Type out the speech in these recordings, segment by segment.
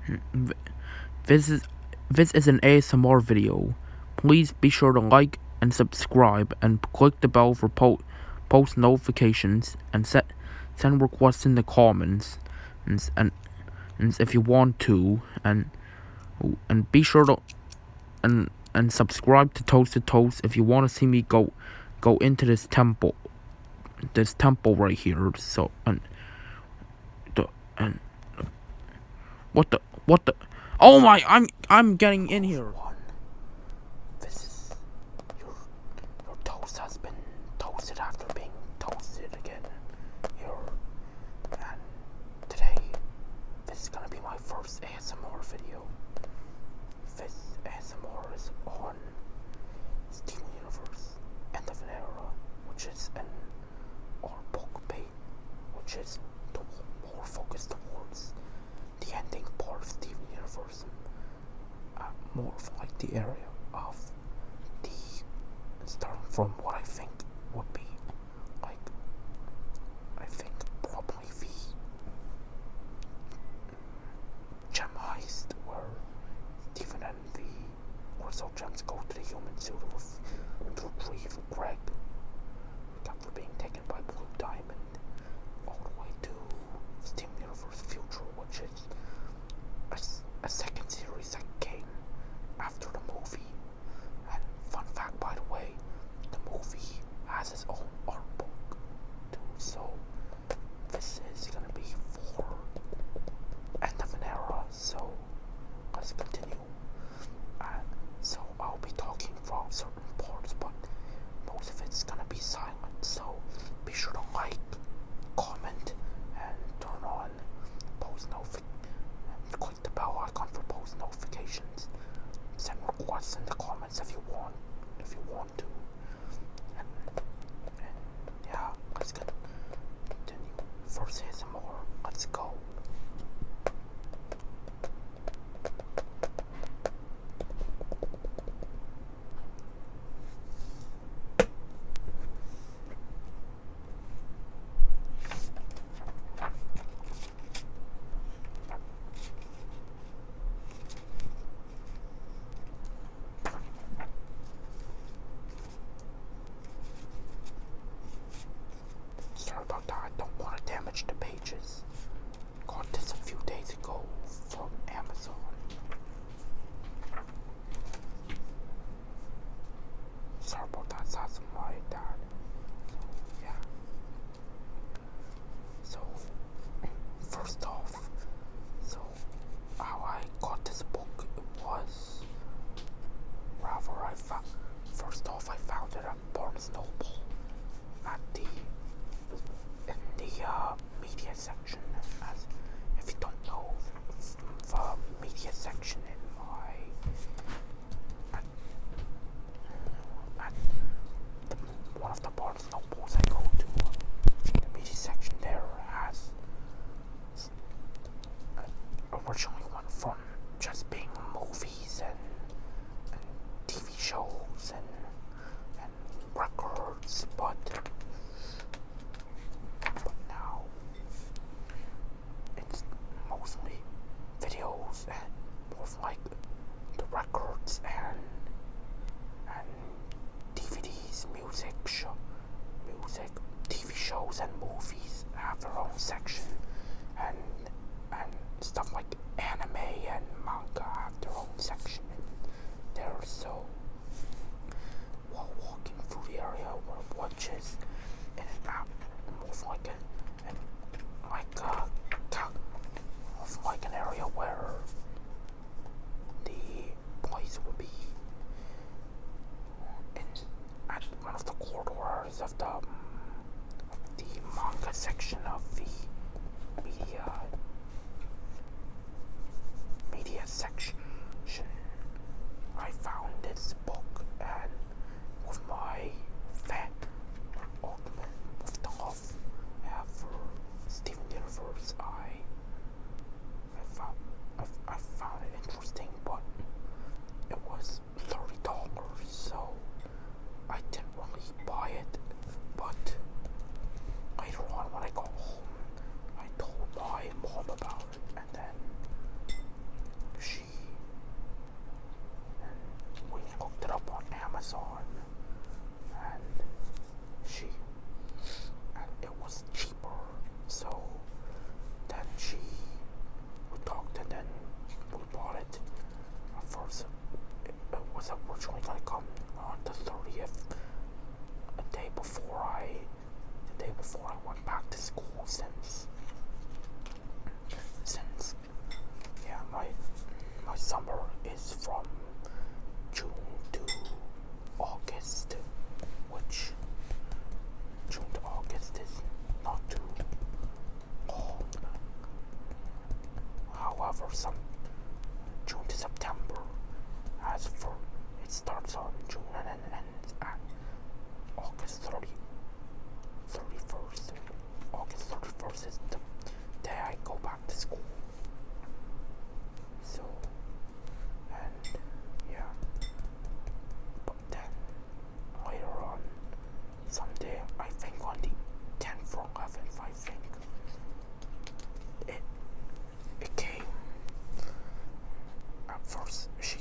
V- This is this is an ASMR video. Please be sure to like and subscribe and click the bell for post notifications and send requests in the comments and if you want to and be sure to and subscribe to Toast to Toast if you want to see me go into this temple right here. So the and what the oh my I'm getting in here. This is your toast has been toasted after being toasted again here, and today this is gonna be my first ASMR video. This ASMR is on Steven Universe End of an Era, which is an art book page, which is more focused towards the ending part of Steven Universe, more of like the area of the starting from what I think would be like, I think probably the gem heist where Stephen and the Crystal Gems go to the human suit to retrieve Greg after being taken by Blue Diamond, all the way to Steven Universe Future, which is a second series that came after the movie. And fun fact, by the way, the movie has its own art book too, so this is gonna be for End of an Era, so let's continue. So I'll be talking from certain parts, but most of it's gonna be silent, so be sure to like, comment, and turn on post and click the bell icon for post notifications. Send requests in the comments if you want to. And yeah, let's continue. First ASMR, let's go. Sorry about that, I don't want to damage the pages. Got this a few days ago from Amazon. Sorry about that, that's my dad. Yeah. So, first off, so how I got this book was, rather first off I found it at Barnes Noble at in the media section. As if you don't know, the media section in at one of the Barnes Nobles I go to, the media section there has originally went from just being movies and TV shows and records, but now it's mostly videos and more of like the records and DVDs, music, TV shows and movies have their own section, and stuff like anime and manga have their own section there. So while walking through the area, which is in and out, more like an area where the place would be at one of the corridors of the manga section of the media section. I found this book, and with my ultimate with the love I have for Steven Universe, I was originally gonna come on the 30th, the day before I went back to school since yeah, my summer is from June to August, which June to August is not too long. However, some June to September, as for it starts on June and then ends at August 31st. August 31st is the day I go back to school. So, and yeah, but then later on, someday, I think on the 10th or 11th, I think, it came. At first, she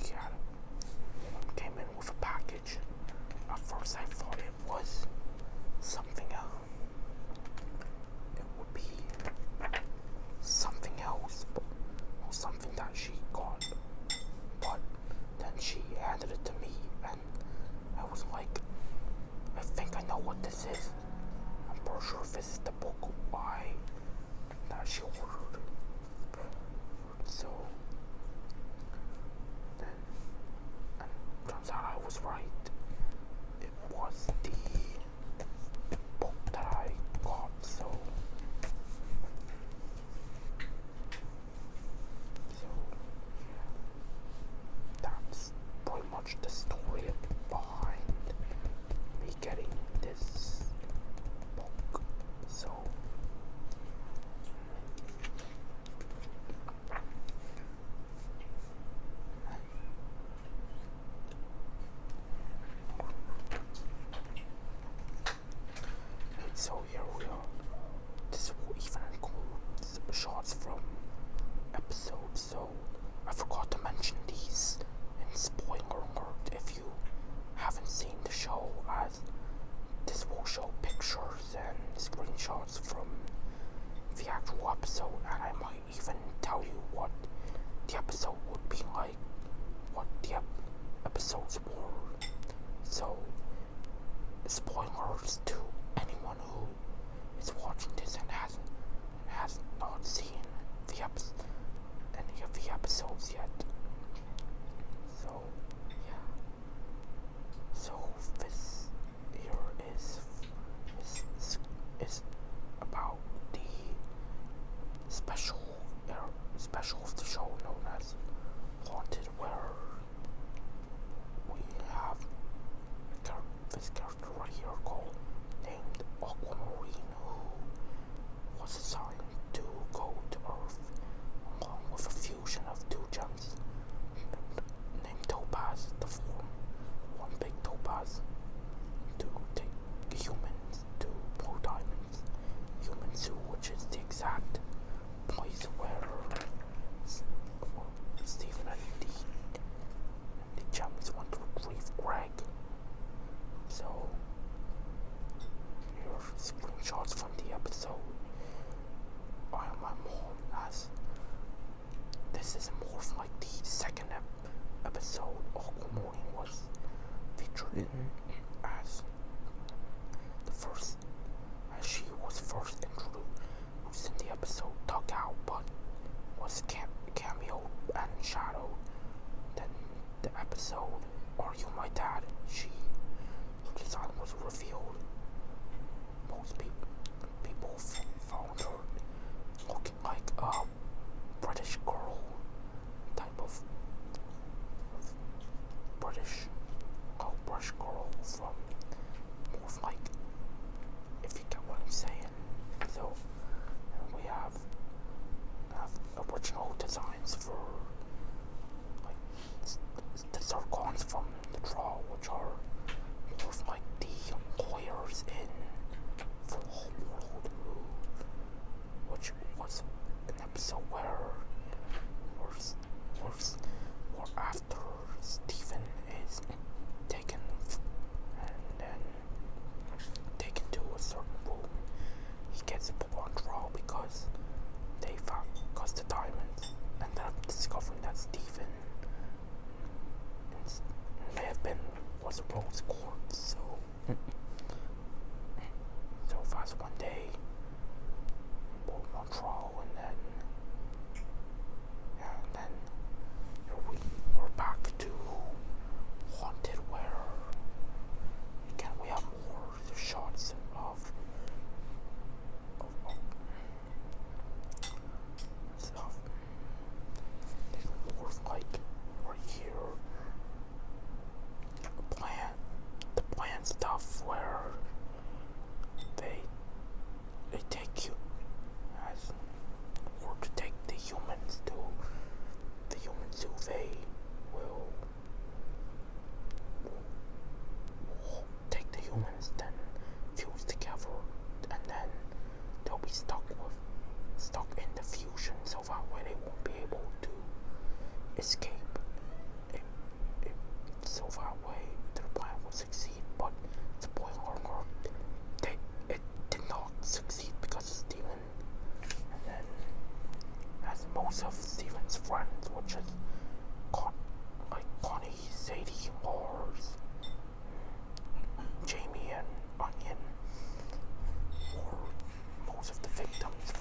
came in with a package. At first, I thought it was something else. It would be something else, or something that she got. But then she handed it to me, and I was like, I think I know what this is. I'm pretty sure this is the book that she ordered. So then, and turns out I was right. It was the book that I got. So yeah, that's pretty much the story behind me getting this book. So here we are. This will even include shots from episodes, so I forgot to mention these in spoiler alert if you haven't seen the show, as this will show pictures and screenshots from the actual episode, and I might even tell you what the episode would be like, what the episodes were. So, spoilers to anyone who is watching this and has not seen any of the episodes yet. So yeah. So this here is about the special of the show known as Haunted, where we have this character right here named Aquamarine, who was assigned to go to Earth along with a fusion of two gems named Topaz to form one big topaz to take humans to Blue Diamond's human zoo, which is the exact place where Stephen and the gems went to retrieve Greg. So here are screenshots from the episode. I am my mom, as this is more of like the second episode Aquamarine was featured in, as she was first introduced in the episode Dugout, but was cameo and shadowed. Then the episode Are You My Dad? Her design was revealed. Most people found her looking like a British girl, type of British girl from more of like, if you get what I'm saying. So we have original escape it, it, so far away. Their plan would succeed, but spoiler alert, it did not succeed because of Steven. And then, as most of Steven's friends, which is Connie, Sadie, Lars, Jamie, and Onion, were most of the victims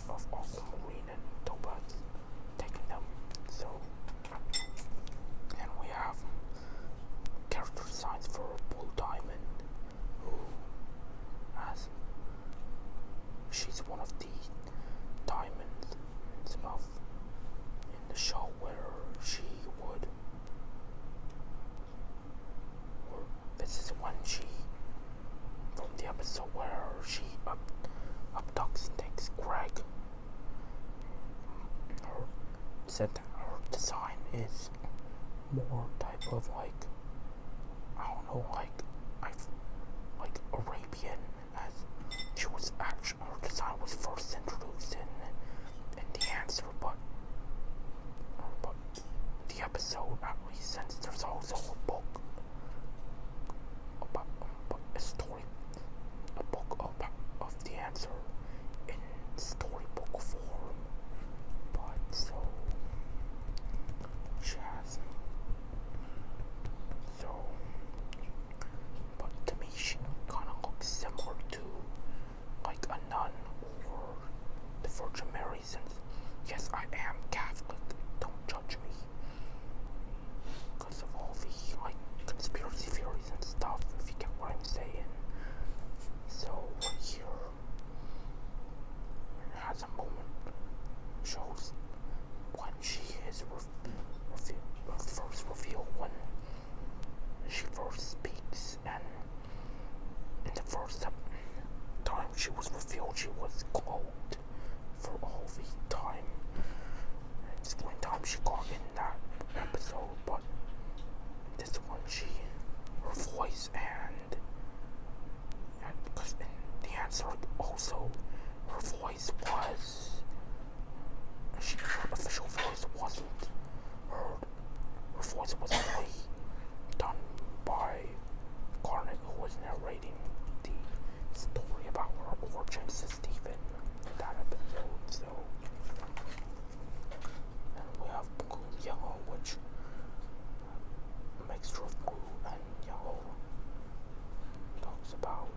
of Aquamarine and Topaz taking them. So, and we have character designs for Blue Diamond, who has she's one of the diamonds of in the show where she would. Or this is when she, from the episode where she abducts and takes Greg. Her said that her design is more type of I don't know, like Arabian, as she was actually her design was first introduced in The Answer, but the episode, at least, since there's also a book about a book of The Answer in storybook form, but so she has but to me she kind of looks similar to like a nun or the Virgin Mary, since yes, I am Catholic, don't judge me because of all the like conspiracy theories and stuff, if you get what I'm saying. So right here it has a moment, shows when she is first revealed, when she first speaks, and in the first time she was revealed, she was clothed for all the time and screen time she got in that episode, but this one her voice and because in The Answer also her voice was, her official voice wasn't heard. Her voice was only done by Garnet, who was narrating the story about her origins to Steven in that episode. So, and we have Blue and Yellow, which a mixture of blue and yellow talks about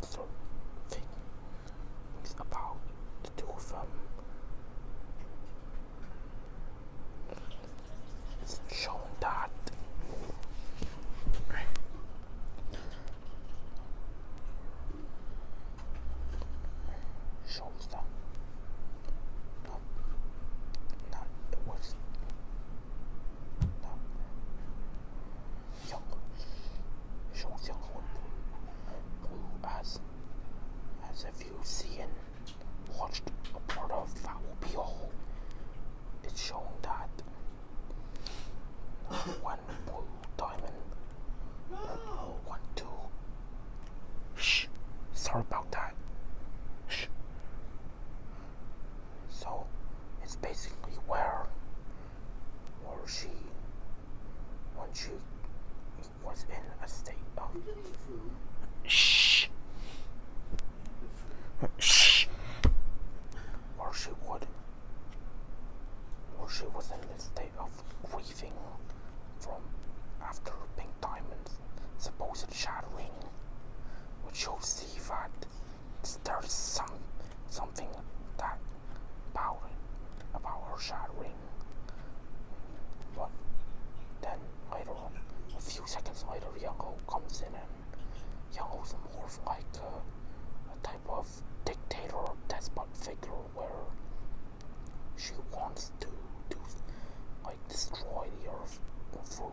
certain things about the two of them. It's showing that shows that it was not yellow. Shows yellow and blue as if you see and watched a part of That Will Be All. It's showing that when Blue Diamond went to sorry about that. So it's basically where she, when she was in a state of where she was in a state of grieving from after Pink Diamond's supposed shattering, which you'll see that there's something that about her shattering. But then later on, a few seconds later, Yellow comes in, and Yellow's more of like a type of dictator or despot figure where she wants to destroy the Earth through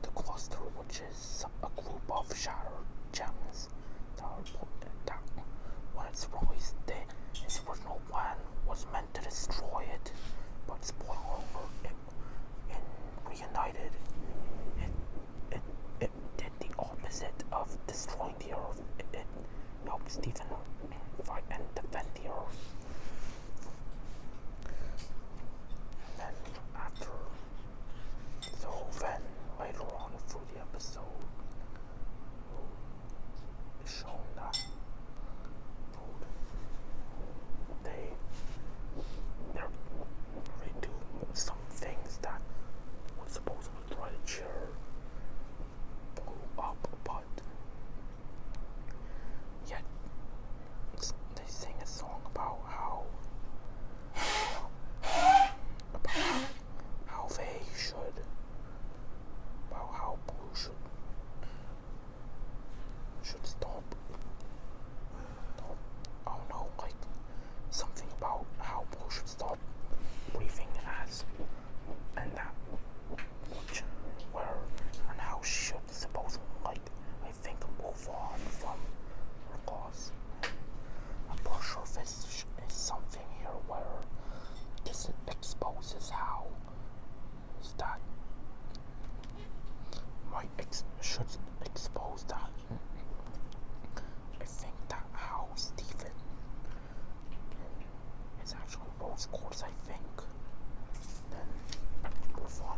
the cluster, which is a group of shattered gems that when it's released, its original plan was meant to destroy it, but spoiler alert, in Reunited, it did the opposite of destroying the Earth. It helped Steven fight and defend the Earth. It's actually rose quartz, I think. Then move on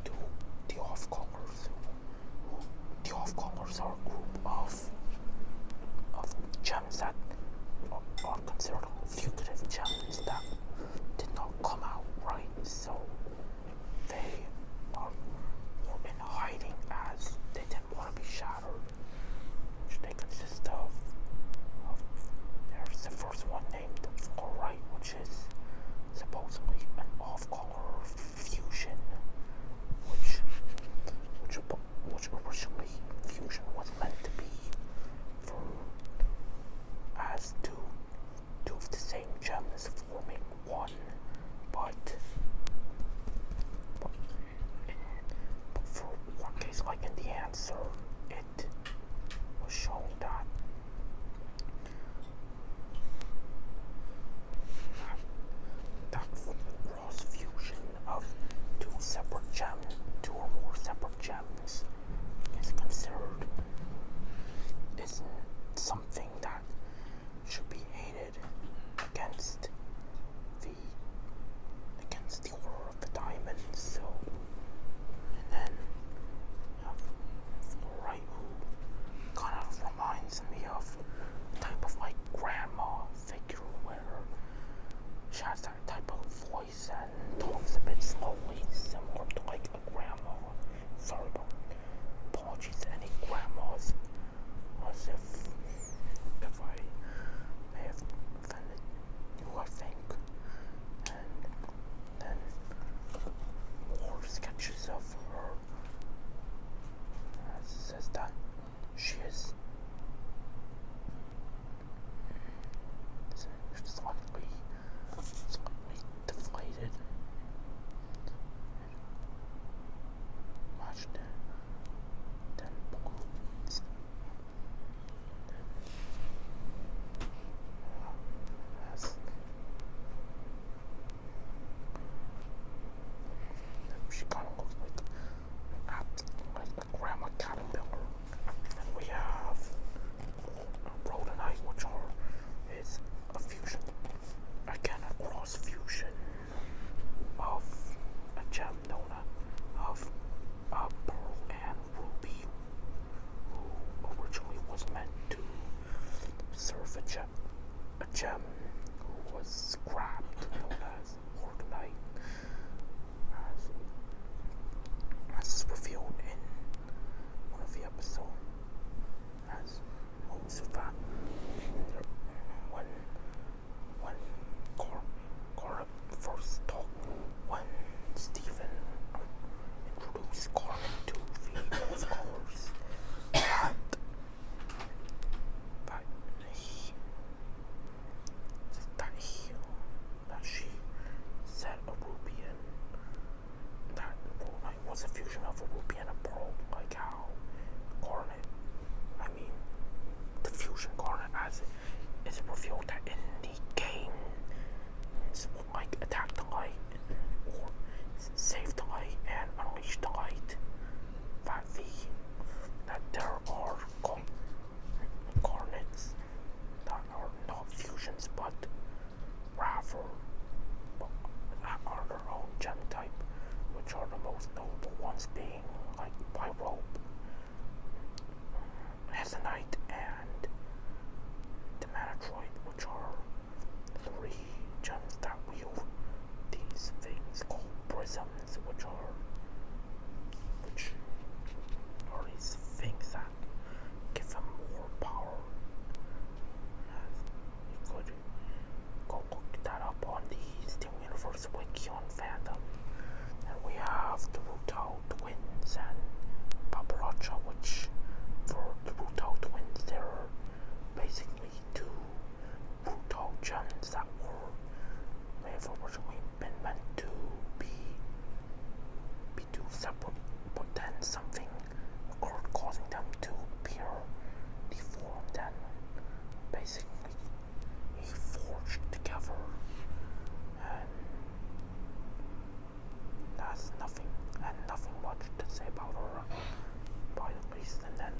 to the off colors. The off colors are a group of gems that are considered fugitive gems that did not come out right, so they were in hiding as they didn't want to be shattered, which they consist of there's the first one named fluorite, which is supposedly an off-color fusion, which originally fusion was meant to be for as two of the same gems forming one, but for one case, like in the answer, it was shown that cross fusion of two or more separate gems, is considered is something that should be hated against the order of the diamond. So, and then fluorite, who kind of reminds me of a type of like grandma figure where she has that type of voice and talks a bit slowly, similar to like a grandma. Sorry about apologies to any grandmas, as if I may have offended you, I think. And then more sketches of her. It says that she is slightly deflated. Much then balloons. She kind of looks like a grandma caterpillar. And we have rhodonite, which is a fusion, again a cross fusion of a gem known of pearl and ruby, who originally was meant to serve a gem who was scrapped, known as rhodonite, as revealed in one of the episodes. As most of that, when Cora first talked, when Stephen introduced Carmen to the off colors, that she said a ruby and that rhodonite was a fusion of a ruby and a pearl, like how garnet, the fusion garnet, as it's revealed that in the game, it's like attack the light or save the light and unleash the light, that there are garnets that are not fusions but rather are their own gem type, which are the most notable ones being like pyrope, hesonite, and demantroid, which are three gems that wield these things called prisms, which are these things that give them more power. You could go look that up on the Steam Universe wiki on fandom. And we have the Ruto twins and Paparazzo, which for the Ruto twins, they're basically two Ruto gems that may have originally been meant to be two separate, but then something occurred causing them to appear deformed and basically forged together. And that's nothing much to say about her, by the least. And then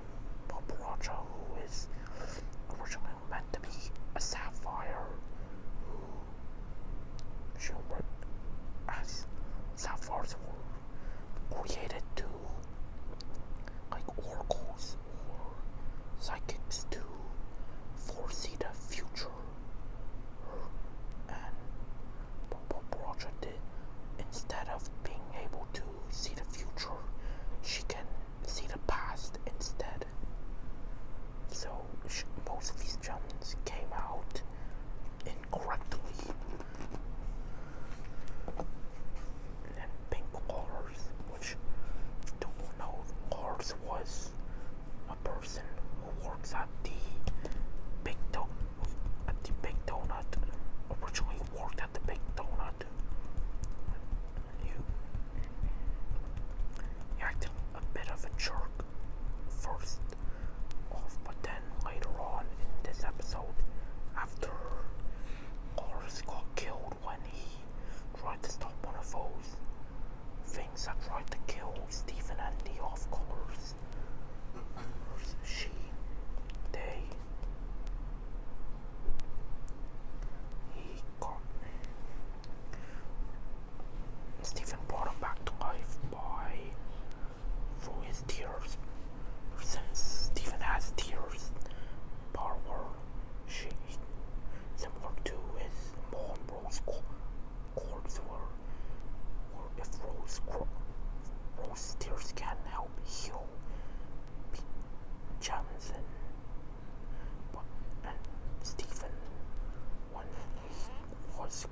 Paparazzo, who is originally meant to be a sapphire, who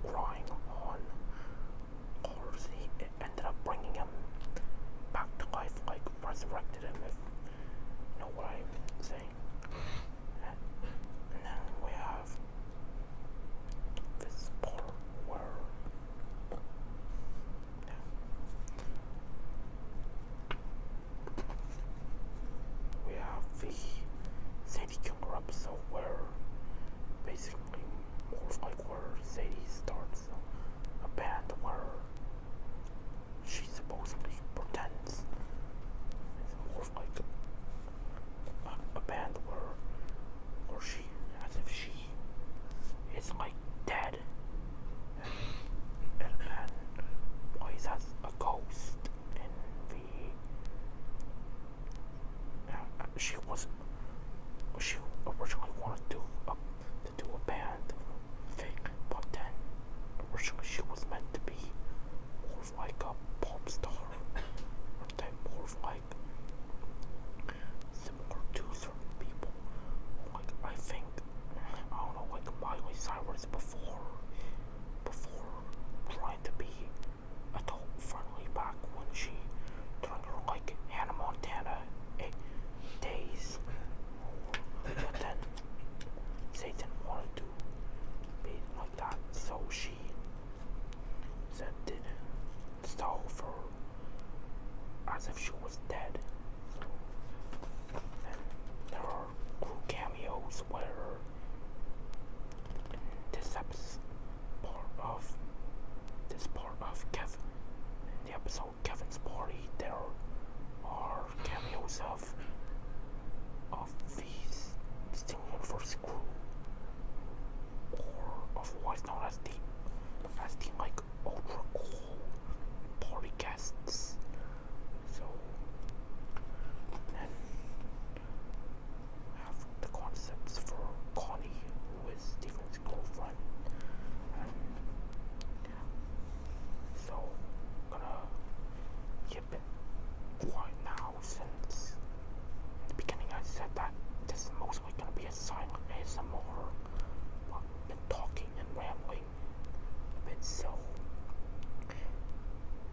crying on Horus. He ended up bringing him back to life, like resurrected him, if you know what I'm saying. And then we have this part where we have the Sadie Killer episode where basically more of like where Sadie starts a band where she supposedly pretends it's more of like a band where she as if she is like dead and plays as a ghost in the she originally wanted to do a band thing, but then originally she was meant to be more of like a pop star, or type more of like similar to certain people. Like I think I don't know, like Miley Cyrus before trying to be adult friendly back when she during her like Hannah Montana days. But then Satan wanted to be like that, so she said did style for as if she was dead. So, and there are crew cameos where in this episode part of Kevin in the episode Kevin's Party, there are cameos of these Steam Universe crew, or otherwise known as the like ultra cool party guests. So then we have the concepts for Connie, who is Steven's girlfriend, and so I'm gonna keep it quiet now since in the beginning I said that this is mostly gonna be a silent ASMR. I've been talking and rambling a bit, so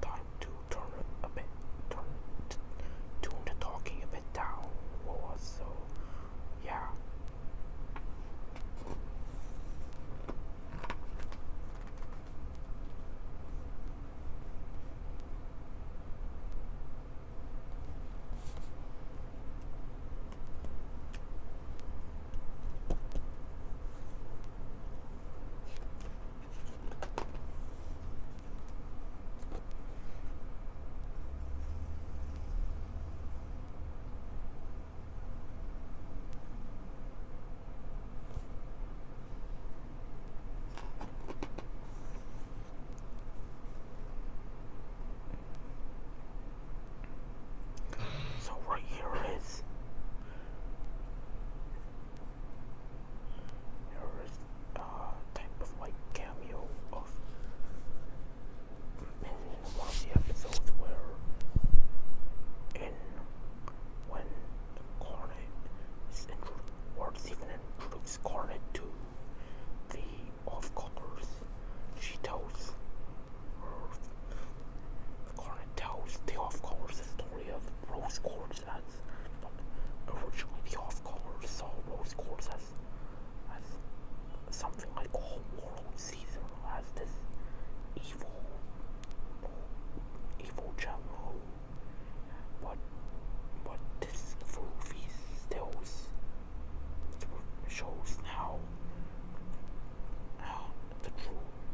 time to tune the talking a bit down. So yeah. So right here is type of like cameo of in one of the episodes where when Garnet is or Stephen introduces Garnet to the off-colors, Garnet tells the off-colors the story of Rose Quartz as originally the off-colors saw Rose Quartz as something like Homeworld Caesar, as this evil gem but this movie still shows how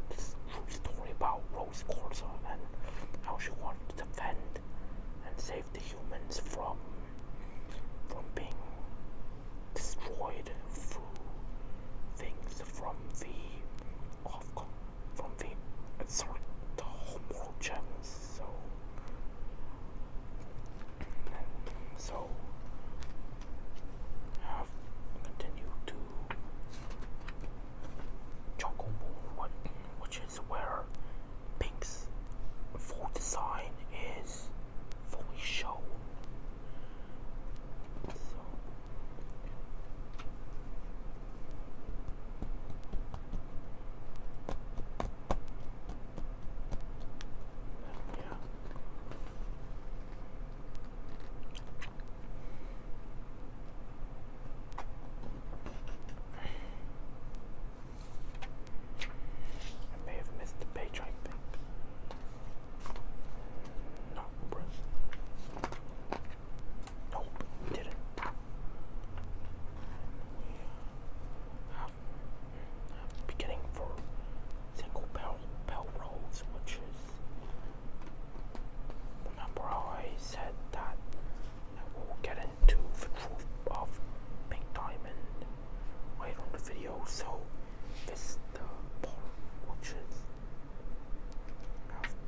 this true story about Rose Quartz and how she wanted to defend and save the humans from being destroyed through things from the off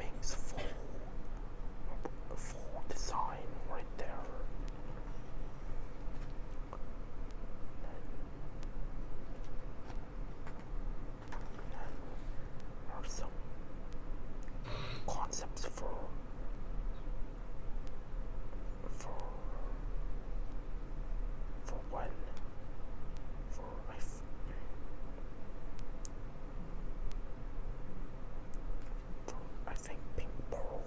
Pink's full design right there. There are some concepts for when I think Pink Pearl,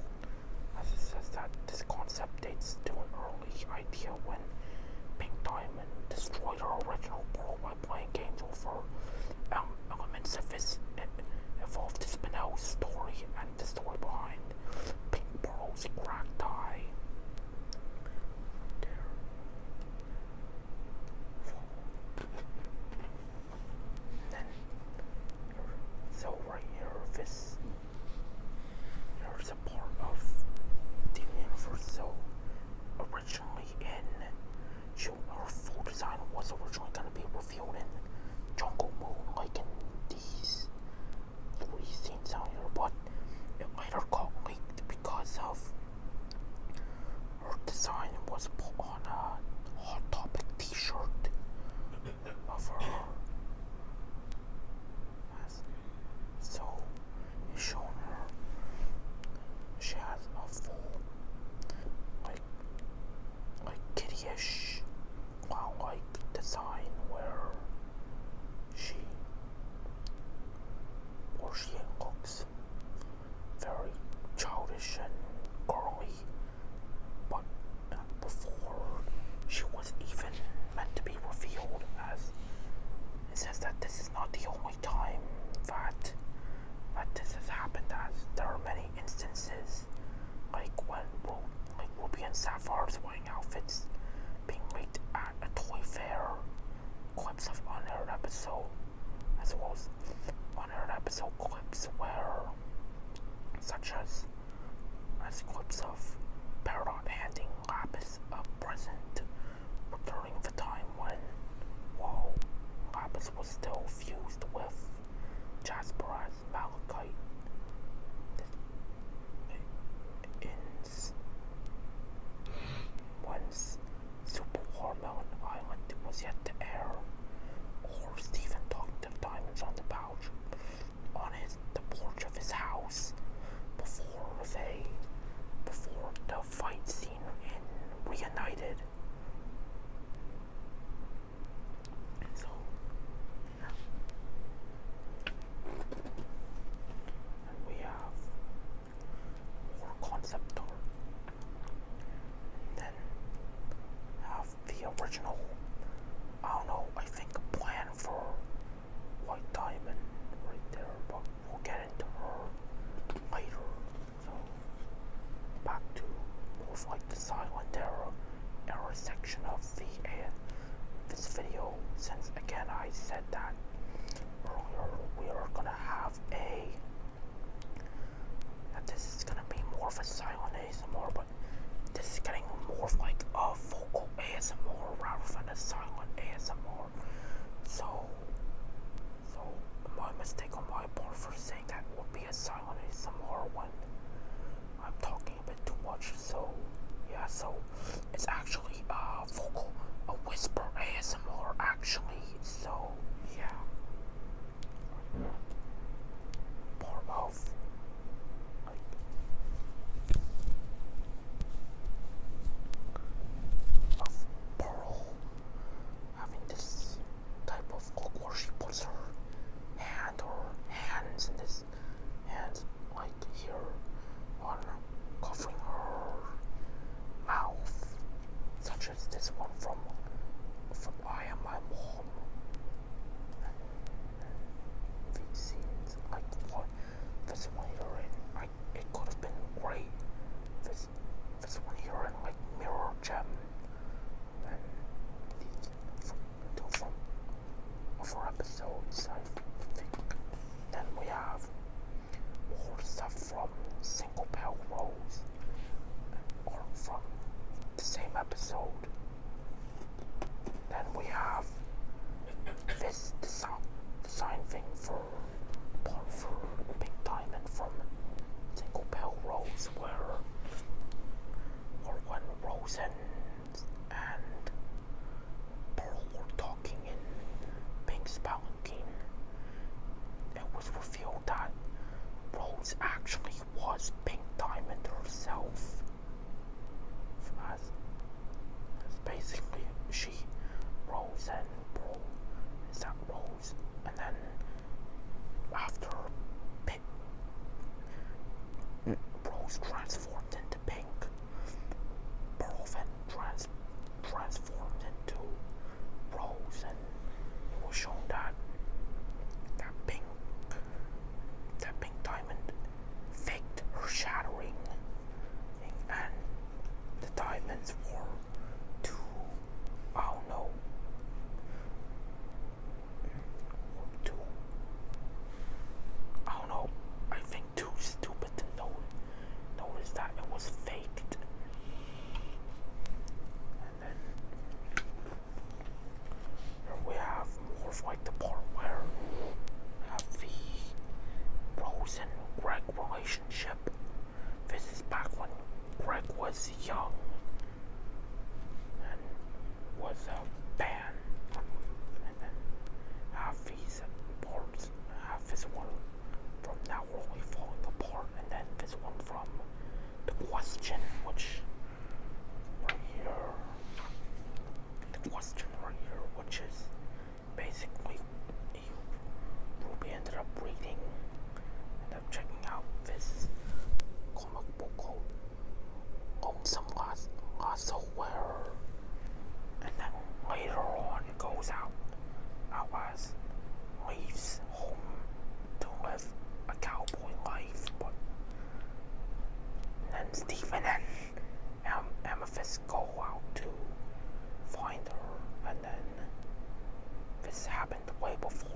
as it says that this concept dates to an early idea when Pink Diamond destroyed her original Pearl by playing games over elements of his evolved to spin out story and the story behind Pink Pearl's cracked eye. So right here, there's a part of the universe. So originally her full design was originally going to be revealed in Jungle Moon, like in these 3 scenes down here, but it later got leaked because of her design was put on a Hot Topic t-shirt of her. So it's showing her she has a full like kiddie-ish clown-like design where she looks very childish and girly, but before she was even meant to be revealed, as it says that this is not the only time that this has happened, as there are many instances like when Ruby and Sapphire's wearing outfits being leaked at a toy fair, clips of unaired episode, as well as unaired episode clips where, such as clips of Peridot handing Lapis a present, returning the time when, Lapis was still fused with Jasper as Malachite. Once Super Watermelon Island was yet to air, or Stephen talking to the diamonds on the pouch on the porch of his house before the fight scene in Reunited. So and we have more concept art, and then have the original, I think a plan for White Diamond right there, but we'll get into her later. So back to more of like the Silent era section of this video, since again I said that earlier we are gonna have that this is gonna be more of a silent ASMR, but this is getting more of like a vocal ASMR rather than a silent ASMR. So my mistake on my part for saying that would be a silent ASMR when I'm talking a bit too much. So yeah, so it's actually a whisper ASMR actually. So yeah, part of Pearl having this type of look where she puts her hands in this hands like here on covering her mouth, such as this one from I Am My Mom. And these scenes, like what this one here in, it could have been great. This one here in like Mirror Gem, and these from other episodes, I think. Then we have more stuff from Single Pale Rose, or from the same episode. Then we have this design thing for Pink Diamond from Single Pale Rose actually was Pink Diamond herself. As basically she, Rose and Pearl, is that Rose? And then after Rose transformed into Pink, Pearl then transformed into Rose, and it was shown that Pink Diamond faked her shattering, and the diamonds were too, I don't know, I think too stupid to notice that it was faked. And then here we have more of like the part where we have the Rose and Greg relationship. This is back when Greg was young and was a band. And then have these parts, have this one from Now Really Falling Apart, and then this one from The Question, which right here, The Question right here, which is basically Ruby ended up reading, ended up checking out this comic book called Lonesome Lasso, where, and then later on it goes out as leaves home to live a cowboy life, but then Stephen and Amethyst go out to find her, and then this happened way before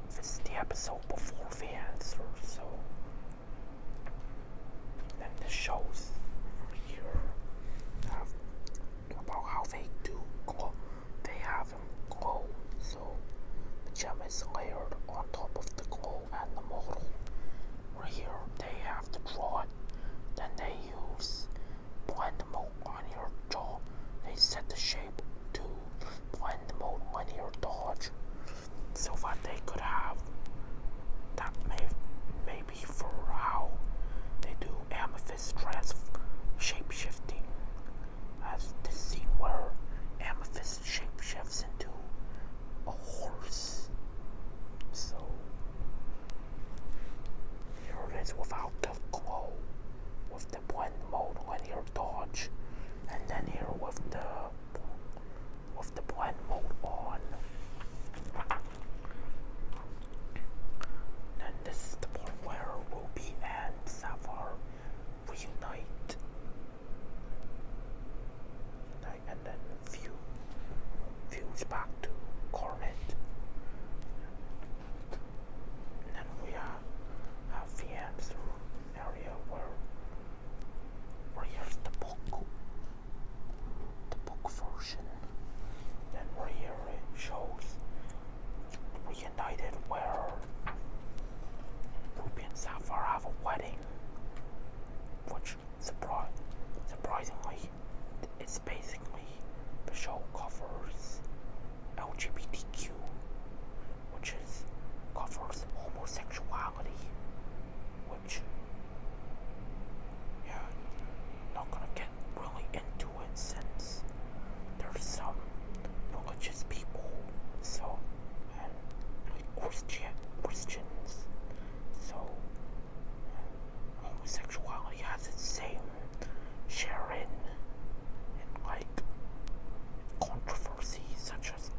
this is the episode before the answer, so then the shows here have about how they do glow. They have them glow, so the gem is layered on top of the glow and the model. Right here, they have to draw it. Then they use blend mode linear jaw. They set the shape to blend mode linear dodge, so that they could have that maybe for how they do Amethyst shape shifting, as this scene where Amethyst shape shifts into a horse. So here it is without the glow, with the blend mode linear dodge, and then here with the blend mode on. Then this is the part where Ruby and Sapphire reunite, and then fuse back to Garnet. And then we have the answer area where here's the book version. Then right here it shows reunited where Ruby and Sapphire have a wedding, which surprisingly, it's basically the show covers LGBTQ, which covers homosexuality, which, yeah, not gonna get really into it since there's some religious people, so, and like Christians, so homosexuality has its same share in like controversies, such as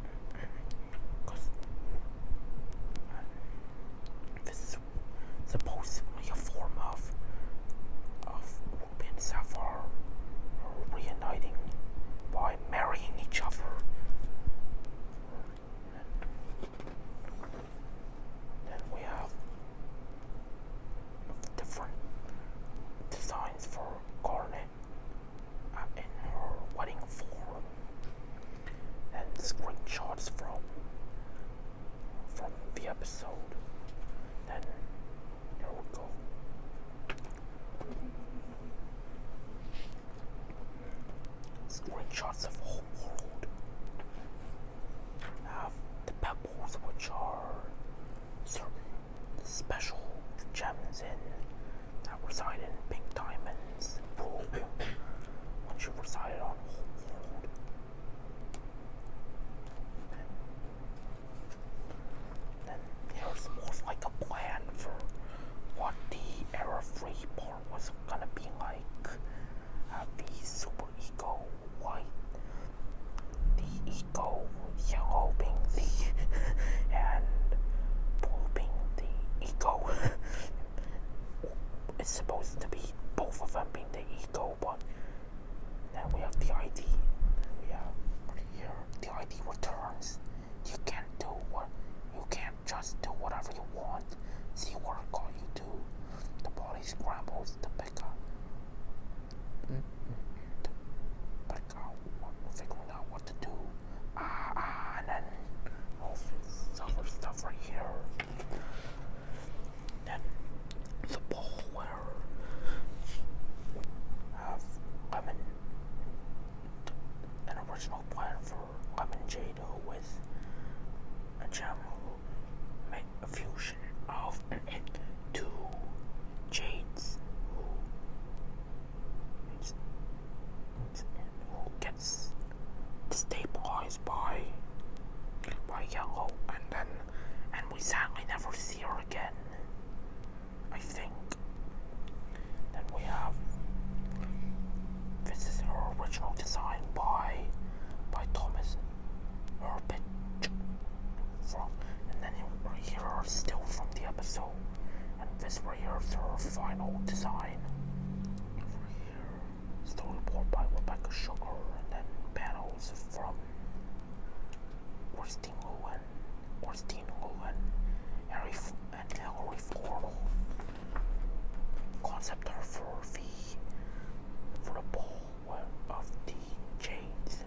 here's her final design. Over here, storyboard by Rebecca Sugar, and then panels from Christine Lewin, Harry and Hilary Ford. Concept art for the ball of the Jades.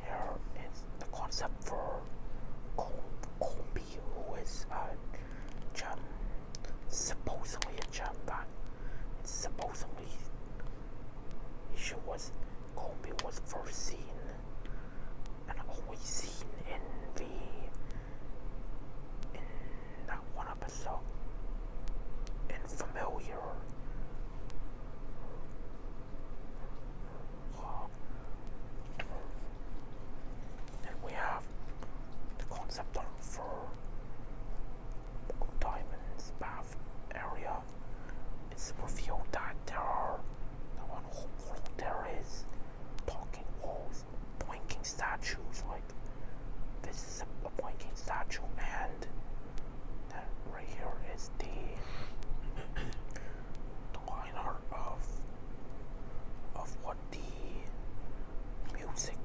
Here is the concept for Colby, who is a gem, supposedly a gem, but it's supposedly Colby was first seen and always seen in that one episode in Familiar. And we have the concept art for Diamond's bath area. It's revealed that there is talking walls, blinking statues. Like this is a blinking statue, and right here is the line art of what the music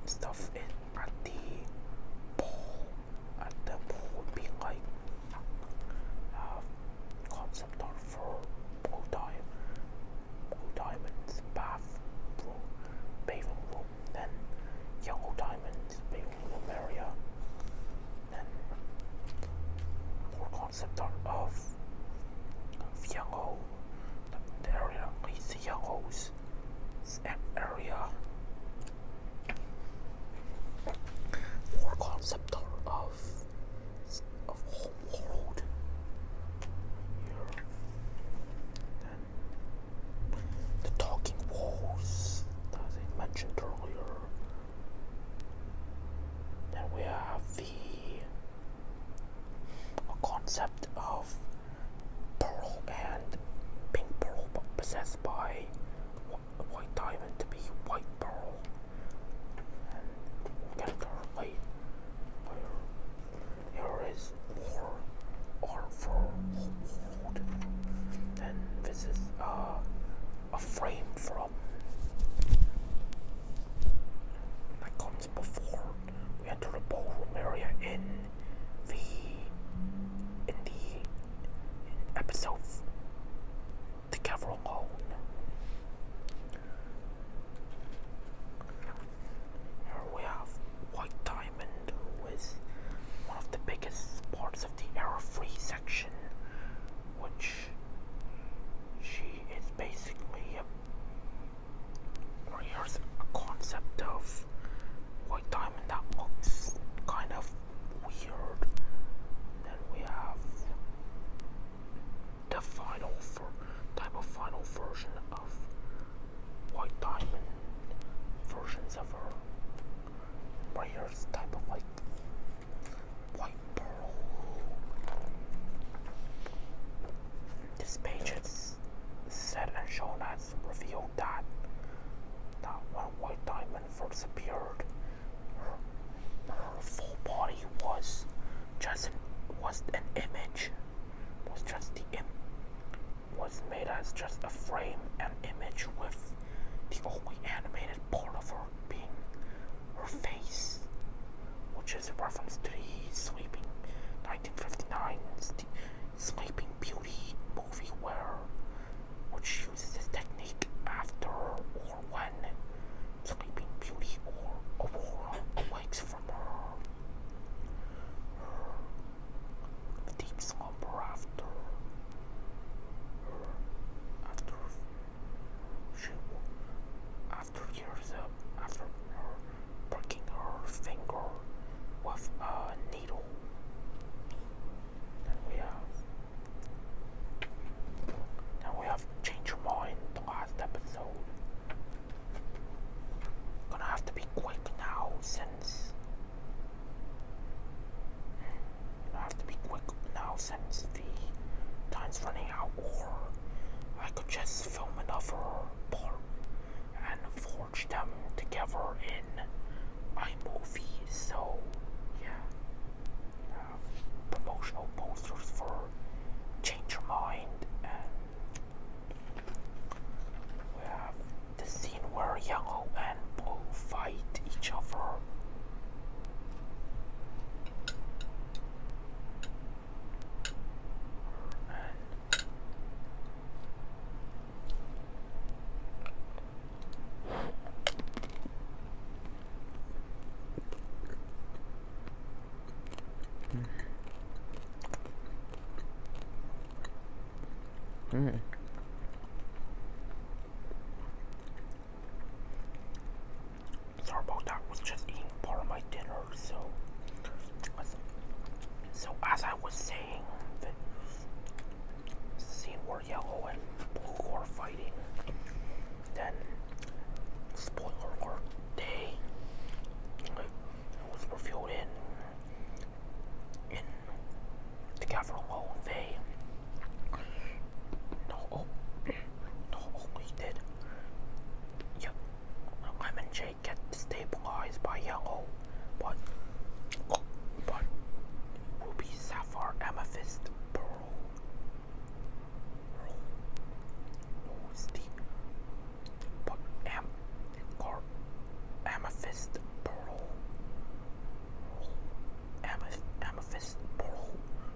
stuff at the pool would be like. Concept art for Blue Diamond's bathing room, then Yellow Diamond's bathing room area, then more concept art of Yellow, the area leads to Yellow's area, more concept art of Homeworld. The talking walls, as I mentioned earlier. Then we have a concept of Pearl and Pink Pearl, but possessed by White Diamond to be White Pearl. And we'll get to her later. Here is more art for Homeworld. Then this is a frame from that comes before we enter the ballroom area in episode Together Alone. Here we have White Diamond, who is one of the biggest parts of the Era 3 section, which she is basically here's a concept of White Diamond that looks kind of weird. Then we have the final version of White Diamond, versions of her. Right here's type of like White Pearl. This page is said and shown as revealed that when White Diamond first appeared, her full body was an image, was made as just a frame and image, with the only animated part of her being her face, which is a reference to the 1959 Sleeping Beauty movie, which uses this technique after or when Sleeping Beauty or Aurora awakes from her deep slumber after her breaking her finger with a needle. Then we have Change Your Mind, the last episode. Gonna have to be quick now since Sorry about that. Was just eating part of my dinner. So as I was saying, the scene where Yellow and Blue are fighting. Then, spoiler alert, it was revealed in Together Alone, they not only did Lem and Jake get destabilized by Yellow, but Ruby, Sapphire, Amethyst, Pearl, Amethyst, Pearl, Amethyst, Pearl,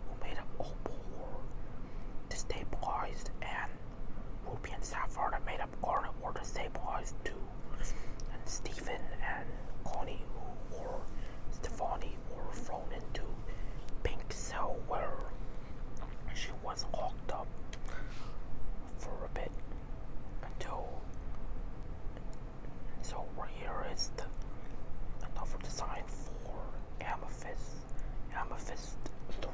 who made up Opal, were destabilized, and Ruby and Sapphire that made up Garnet were destabilized too. And Stephen and Connie, Stefani, were thrown into Pink Cell where she was locked up for a bit until. So right here is another design for Amethyst. Amethyst 3.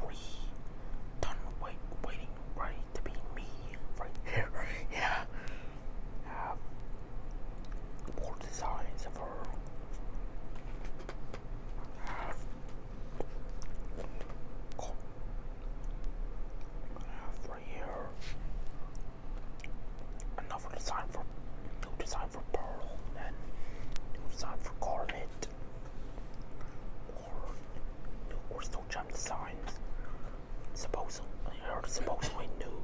Done waiting, ready to be me. Right here. Yeah. More designs of her. Have right here another new design for Pearl, and new design for Garnet, or new Crystal Gem designs. Supposedly new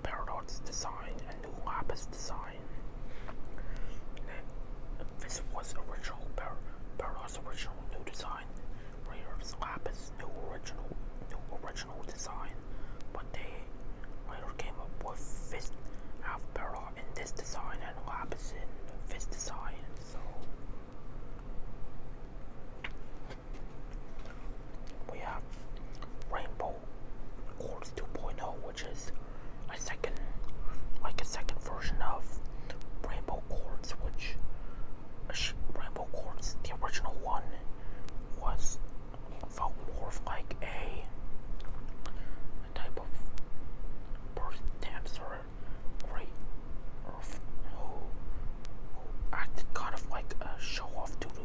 Paradox design and new Lapis design. This was original Paradox original new design. Right here is Lapis new original design, but they later came up with this, have Paradox in this design and Lapis in this design. So we have Rainbow Quartz 2.0, which is a second version of Rainbow Quartz, which Rainbow Quartz, the original one, felt more of like a type of bird dancer, who acted kind of like a show-off due to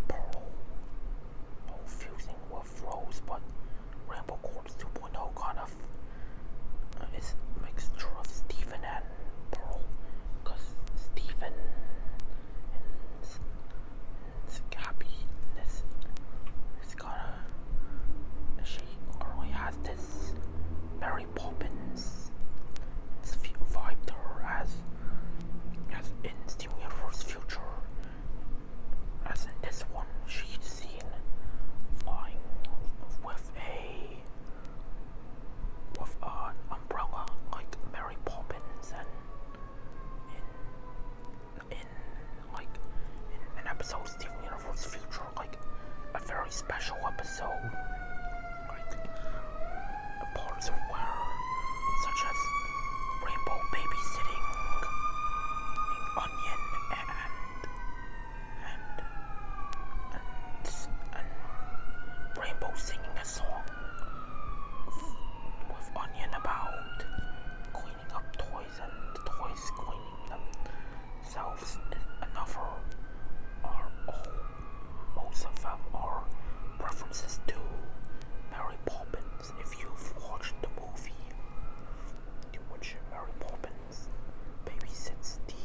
Pearl fusing with Rose, but Rainbow Quartz 2.0 kind of is a mixture of Stephen and Pearl, because Stephen and happiness is she currently has this Mary Poppins vibe to her as in Steven Universe Future, as in this one she's seen flying with an umbrella like Mary Poppins, and in an episode of Steven Universe Future, like a very special episode, like parts where, such as Rainbow babysitting Onion and Rainbow singing a song with Onion about cleaning up toys and the toys cleaning themselves. Most of them are references to Mary Poppins. If you've watched the movie, in which Mary Poppins babysits the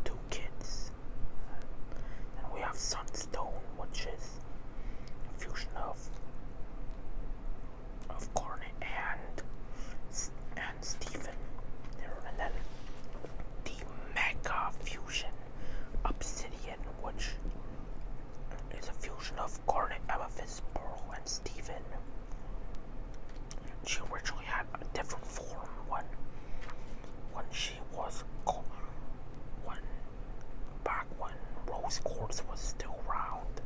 two kids, and we have Sunstone, which is a fusion of Garnet and Stephen there, and then the Mega Fusion Obsidian, which is a fusion of Garnet, Amethyst, Pearl, and Stephen. She originally had a different form when she was back when Rose Quartz was still round,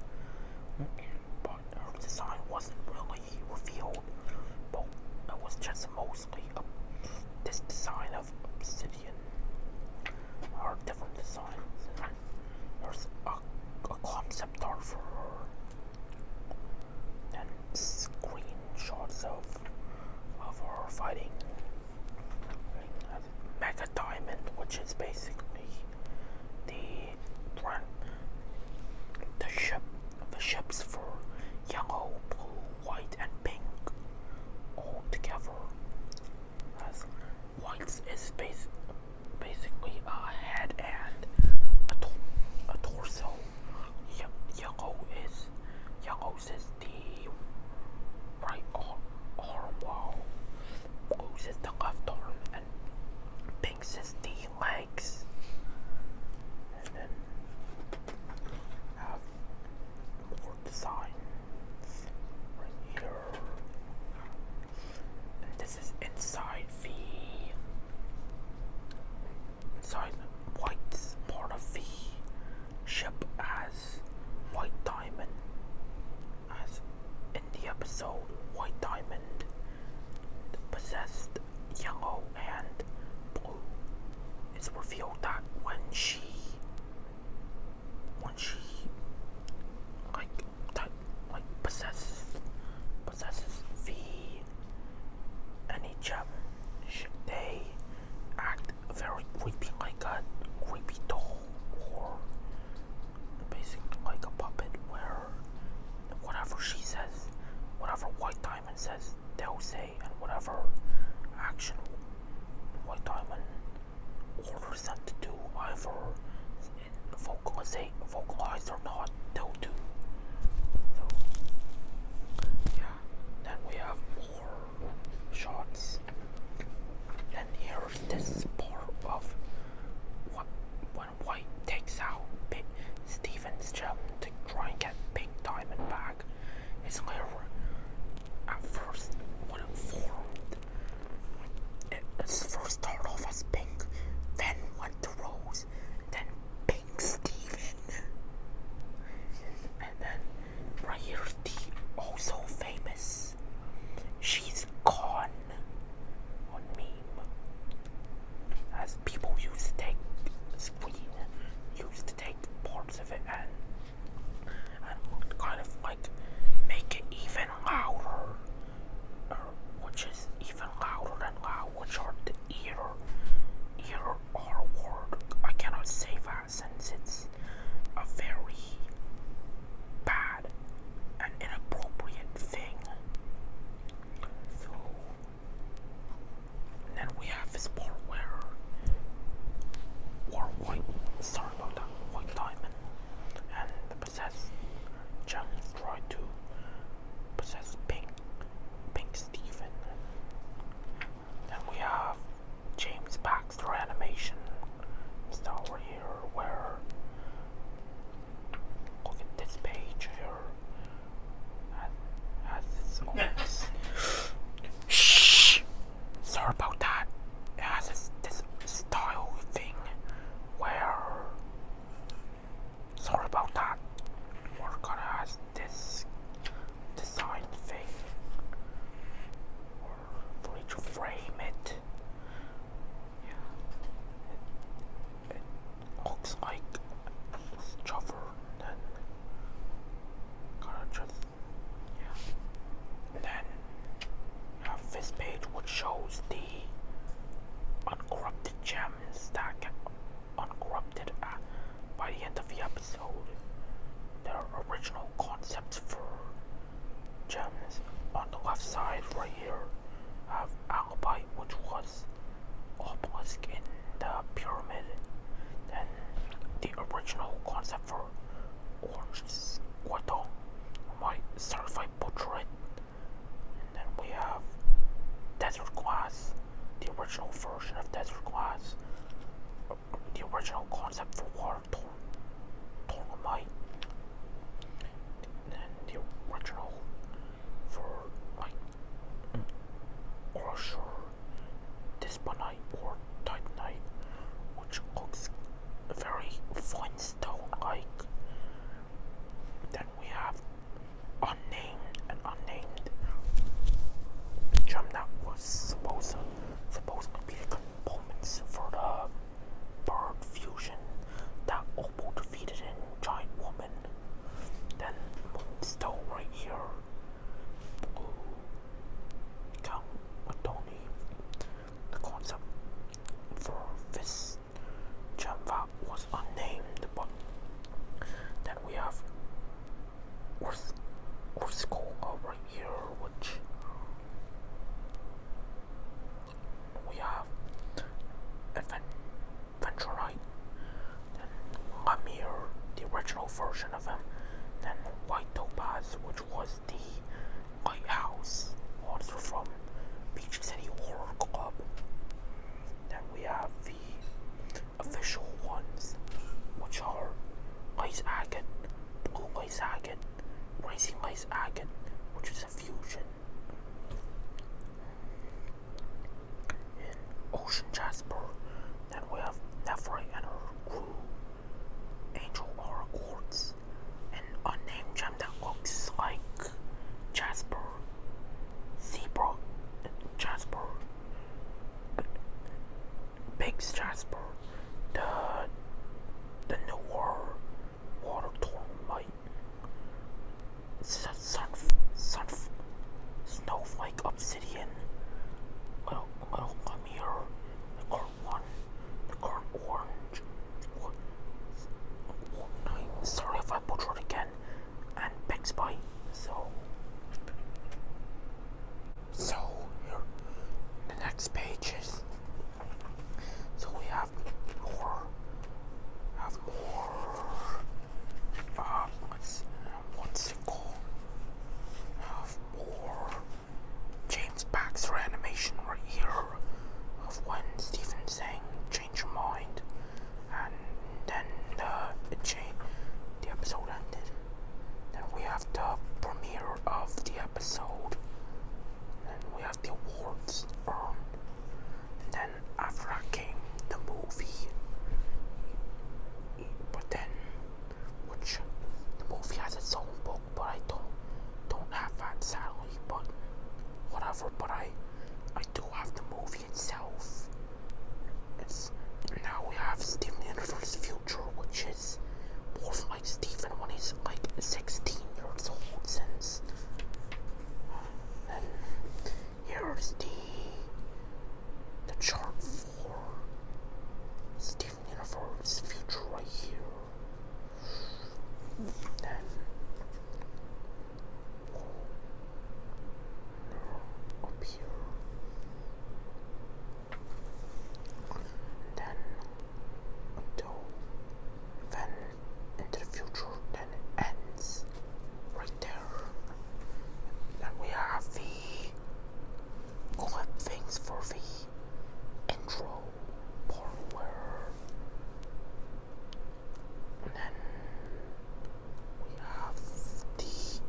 pictures of her fighting Mega Diamond, which is basically the the ship, the ships for yellow, blue, white, and pink all together. As white is basically a head and a torso. Yellow is the right arm, while blue is the left arm, and pink is the legs. And then have more design Then White Topaz, which was the lighthouse, also from Beach City Horror Club. Then we have the official ones, which are Ice Agate, Blue Ice Agate, Racing Ice Agate, which is a fusion. In Ocean Jasper, then we have Nephri and her crew, Angel Aura Quartz, an unnamed gem that looks like Jasper, Zebra Jasper, Biggs Jasper, the newer water tourmaline, snowflake obsidian, little Lemire, the current one, the current orange. Sorry if I butchered it again, and Biggs Bite. So here, the next page is. So we have more. What's it called? Have more James Baxter animation right here of when Stephen saying change your mind, and then the episode ended. Then we have the premiere of the episode. Then we have the awards earned. And then after that came the movie. But then, which the movie has its own book, but I don't have that sadly. But whatever. But I do have the movie itself. Now we have Steven Universe Future, which is more like Steven when he's like 16 years old since. And here's the chart for Steven Universe Future right here. Then up here. Then into the future, then it ends right there. Then we have the clip things for the intro part where, and then we have the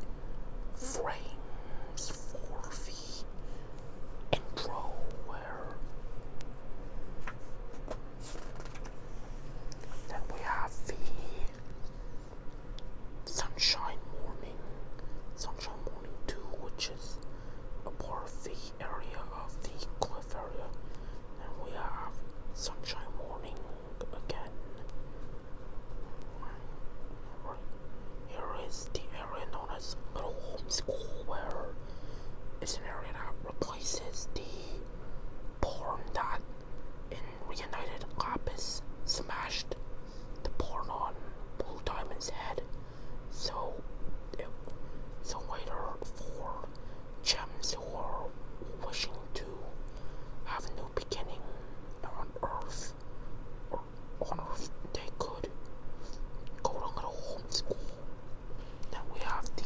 frames for the intro where, then we have the Sunshine Morning 2, which is a part of the area of the cliff area. And we have Sunshine Morning again. Right here is the area known as Little Home School, where it's an area that replaces the barn that in Reunited Lapis smashed the barn on Blue Diamond's head. So later for gems who are wishing to have a new beginning on Earth, they could go to Little Home School. Then we have the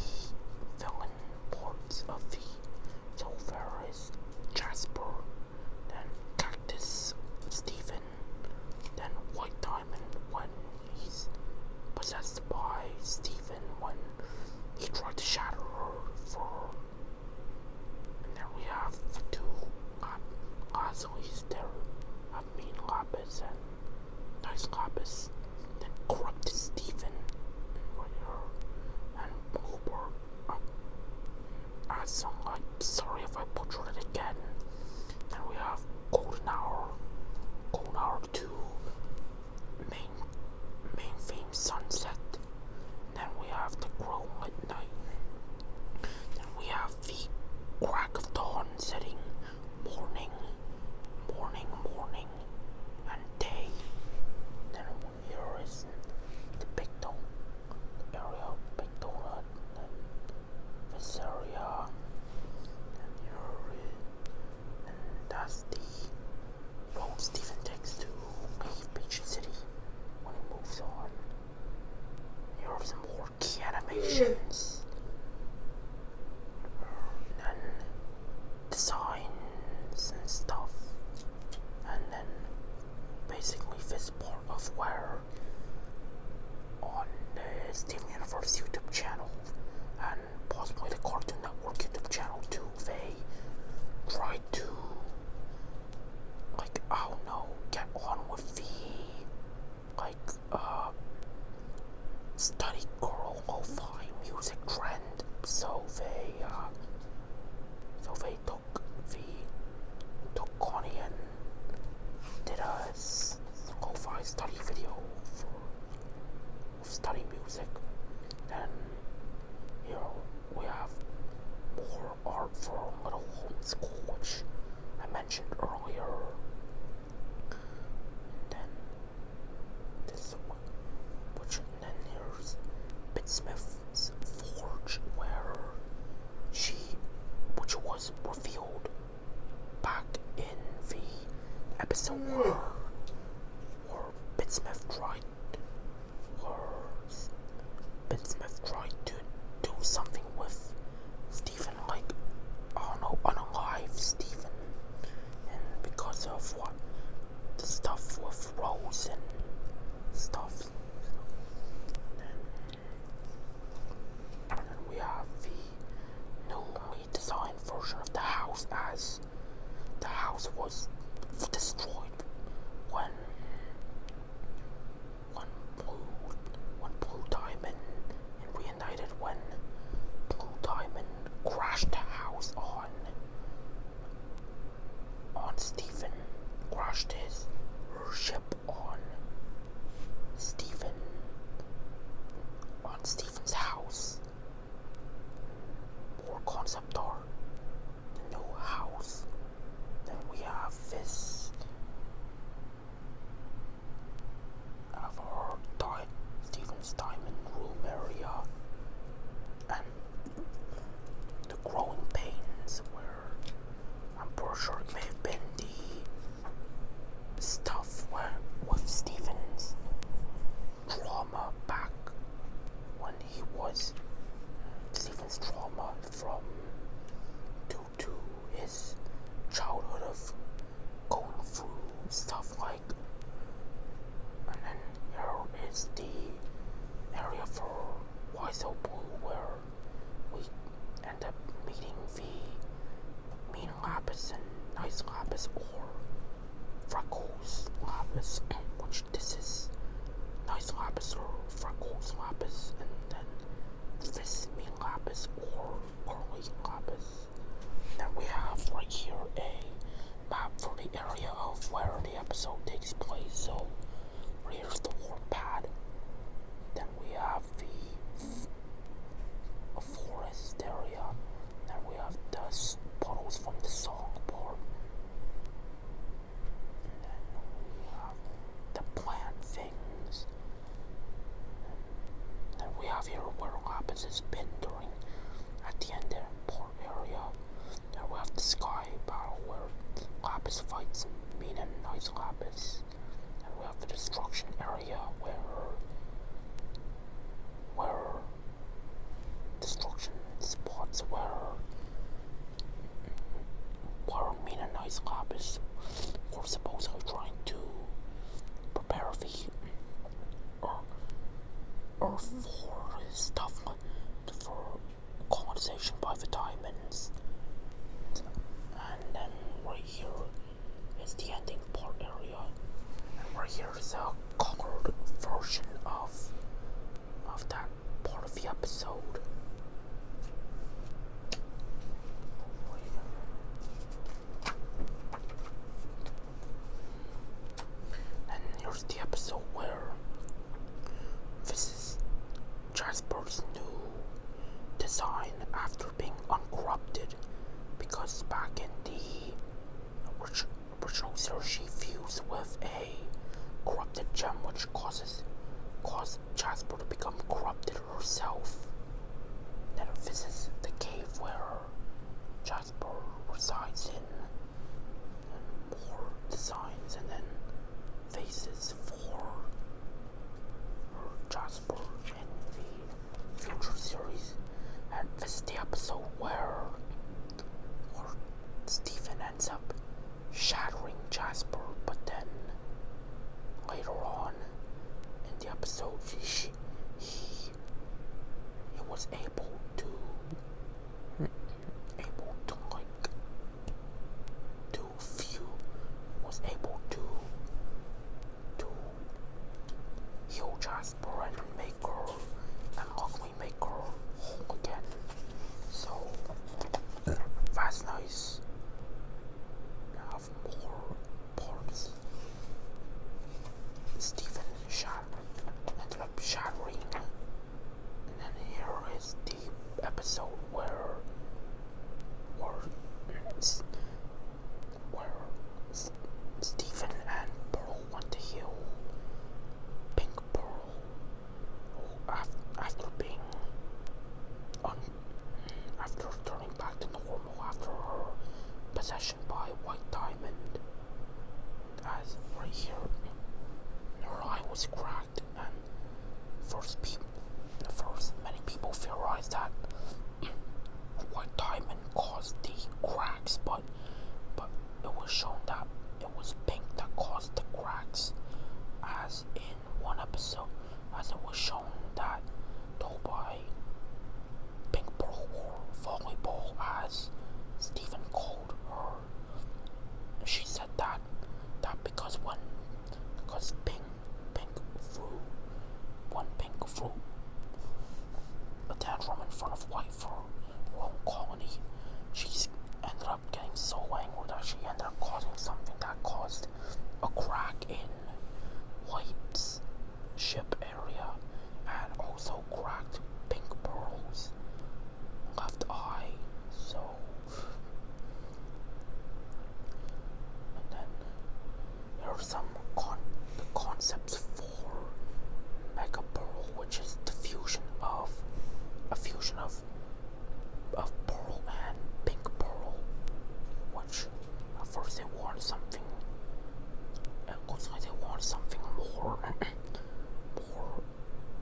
villain parts of the Silveris, Jasper, then Cactus Stephen, then White Diamond when he's possessed by Stephen when he tried to shatter her for. And then we have the two Lazulis there. I mean Lapis and Nice Lapis. Then Corrupted Stephen right here. And Bluebird. Sorry if I butchered it again. Then we have Golden Hour 2, main theme Sunset. Then we have the Grow at Night. Then we have the Crack of Dawn setting, morning, and day. Then here is the Big Donut area, Big Donut, and this area. And here is, and that's the road Stephen takes to leave Beach City when he moves on. Here are some more key animation. school, which I mentioned earlier. And then this, and then here's Bitsmith's forge, which was revealed back in the episode where Bitsmith tried to do something with Stephen, like, I don't know, unalive Stephen, and because of the stuff with Rose and stuff. And then we have the newly designed version of the house, as the house was destroyed when Blue Diamond and reunited, when Blue Diamond crashed the house on Stephen, crashed her ship on Stephen's house. More concept art, the new house. Then we have this of our Stephen's diamond room area, and the growing pains, where I'm pretty sure it may have been the stuff with Stephen's trauma back when he was Stephen's trauma due to his childhood of going through stuff like. And then here is the area for Why So Blue, where we end up meeting the Mean Lapis and Nice Lapis, or Freckles Lapis, which this is Nice Lapis or Freckles Lapis, and then this Mean Lapis or Curly Lapis. Then we have right here a map for the area of where the episode takes place. So here's the warp pad. Then we have a forest area. Then we have the puddles from the song part. And then we have the plant things. And then we have here where Lapis has been during at the end there port area. Then we have the sky battle where Lapis fights Mean and Nice Lapis. And we have the destruction area where destruction spots where Mean and Nice Lapis were supposedly trying to prepare the Earth for stuff for colonization by the diamonds. And then right here is the ending part area, and right here is a colored version of that part of the episode. And here's the episode where this is Jasper's new design after being uncorrupted, because back in the original series she fused with a corrupted gem, which caused Jasper to become corrupted herself. Then this is the cave where Jasper resides in, and more designs, and then faces for Jasper in the future series. And this is the episode where Stephen ends up shattering Jasper, but then later on in the episode he was able to heal Jasper and luckily make her whole again. So that's nice. Have more parts. Stephen ended up shattering, and then here is the episode right here. Her eye was cracked, and many people theorized that white diamond caused the cracks, but it was shown that it was pink that caused the cracks, as in one episode, as it was shown that told by Pink Pearl, or Volleyball as Stephen called her. She said that because pink threw a tantrum in front of white for her own colony, she ended up getting so angry that she ended up causing something that caused a crack in White's ship area, and also cracked Pink Pearl's left eye. So, and then there are some concepts for Mega Pearl, which is a fusion of Pearl and Pink Pearl, which at first they wanted something. It looks like they wanted something more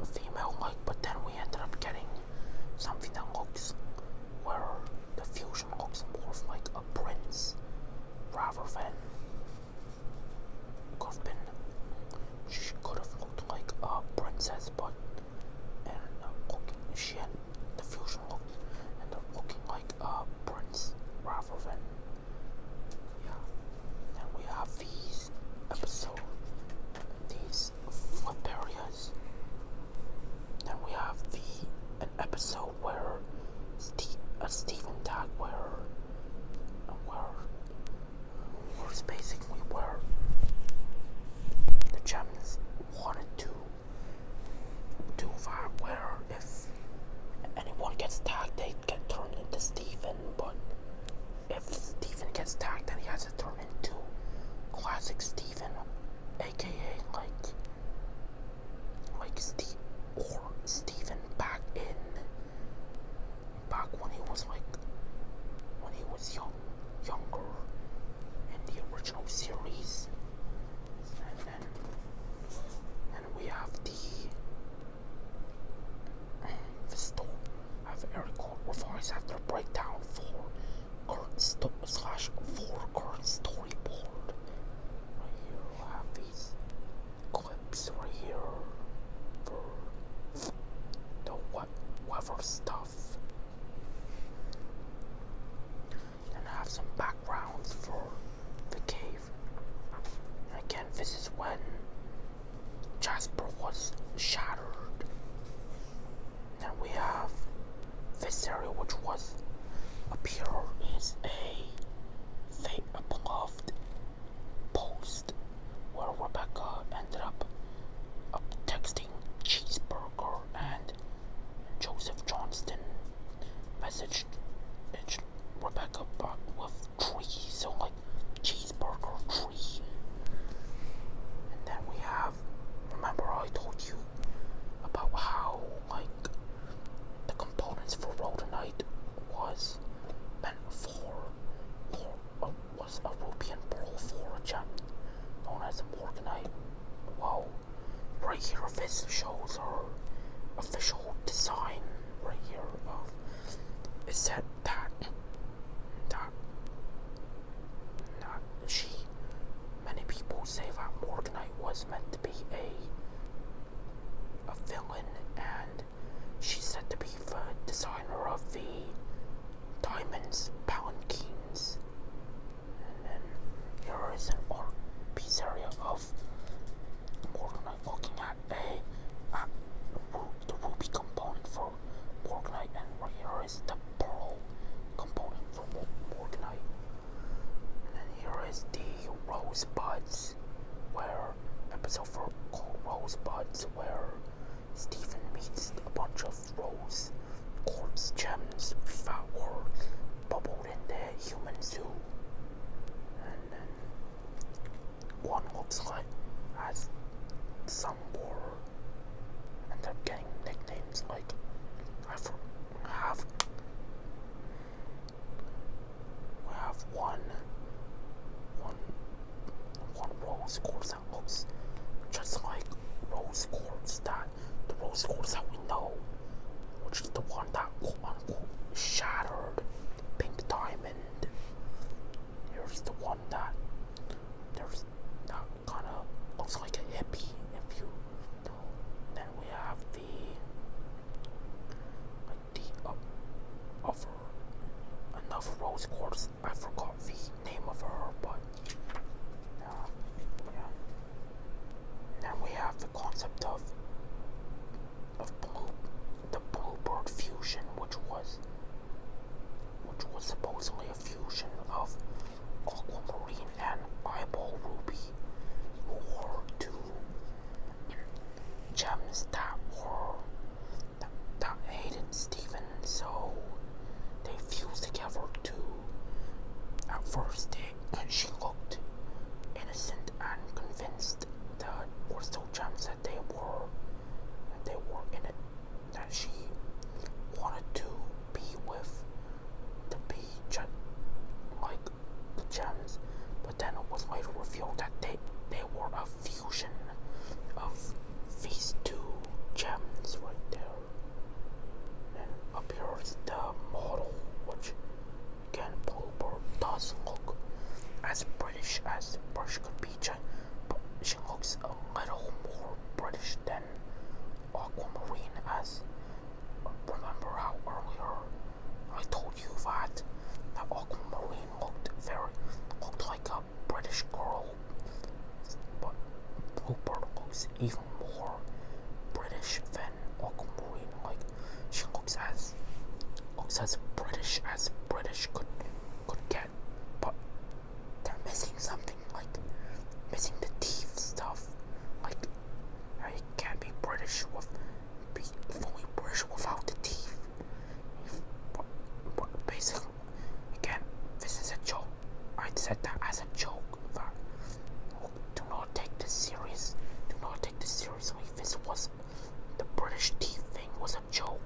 female-like, but then we ended up getting something that looks, where the fusion looks more like a prince rather than she could have looked like a princess, but the fusion ended up looking like a prince rather than, yeah. And we have these flip areas. Then we have an episode where Stephen tag where it's basically where the gems wanted to do that, where if anyone gets tagged, they get turned into Stephen, but if Stephen gets tagged, then he has to turn into classic Stephen, aka like Stephen back when he was younger in the original series. And we have the story. I have an article revised after breakdown for current storyboard. Right here we'll have these clips right here for the weather stuff. And I have some backgrounds for the cave. And again, this is when Jasper was shattered. Then we have this area, which was up here, is a beloved post where Rebecca ended up texting Cheeseburger, and Joseph Johnston messaged Rebecca but with tree, so like Cheeseburger tree. And then we have, remember I told you about how like the components for Rhodonite was meant was a ruby and pearl for a gem known as a Morganite. Well, right here this shows her official design right here of, it said that many people say that Morganite was meant to be a villain, and she's said to be the designer of the diamonds palanquins. And then here is an art piece area of Morganite looking at the ruby component for Morganite, and right here is the pearl component for Morganite. And then here is the Rosebuds, where episode 4 called Rosebuds, where Stephen meets a bunch of rose quartz gems that were bubbled in the human zoo. And then one looks like, as some were, ended up getting nicknames like, we have one rose quartz that looks just like rose quartz, that the rose quartz that we know, which is the one that quote unquote shattered pink diamond. Here's the one that kind of looks like a hippie, if you know. Then we have another rose quartz. I forgot the name of her, but yeah. Then we have the concept of the bluebird fusion, which was supposedly a fusion of aquamarine and eyeball ruby, who were two gems that hated Stephen, so they fused together to. At first, she looked innocent and convinced the crystal gems that they were in it, that she wanted to be with, like the gems. But then it was later revealed that they were a fusion of these two gems right there. And up here is the model, which again, Bluebird does look as British as British could be, but she looks a little more British than Aquamarine. As remember how earlier I told you that Aquamarine looked like a British girl, but Bluebird looks even more British than Aquamarine. Like, she looks as British as British could get, but they're missing something, like missing the teeth stuff. Like, you can't be fully British without the teeth. But basically, again, this is a joke. I said that as a joke. That, do not take this serious. Do not take this seriously. This was the British teeth thing was a joke.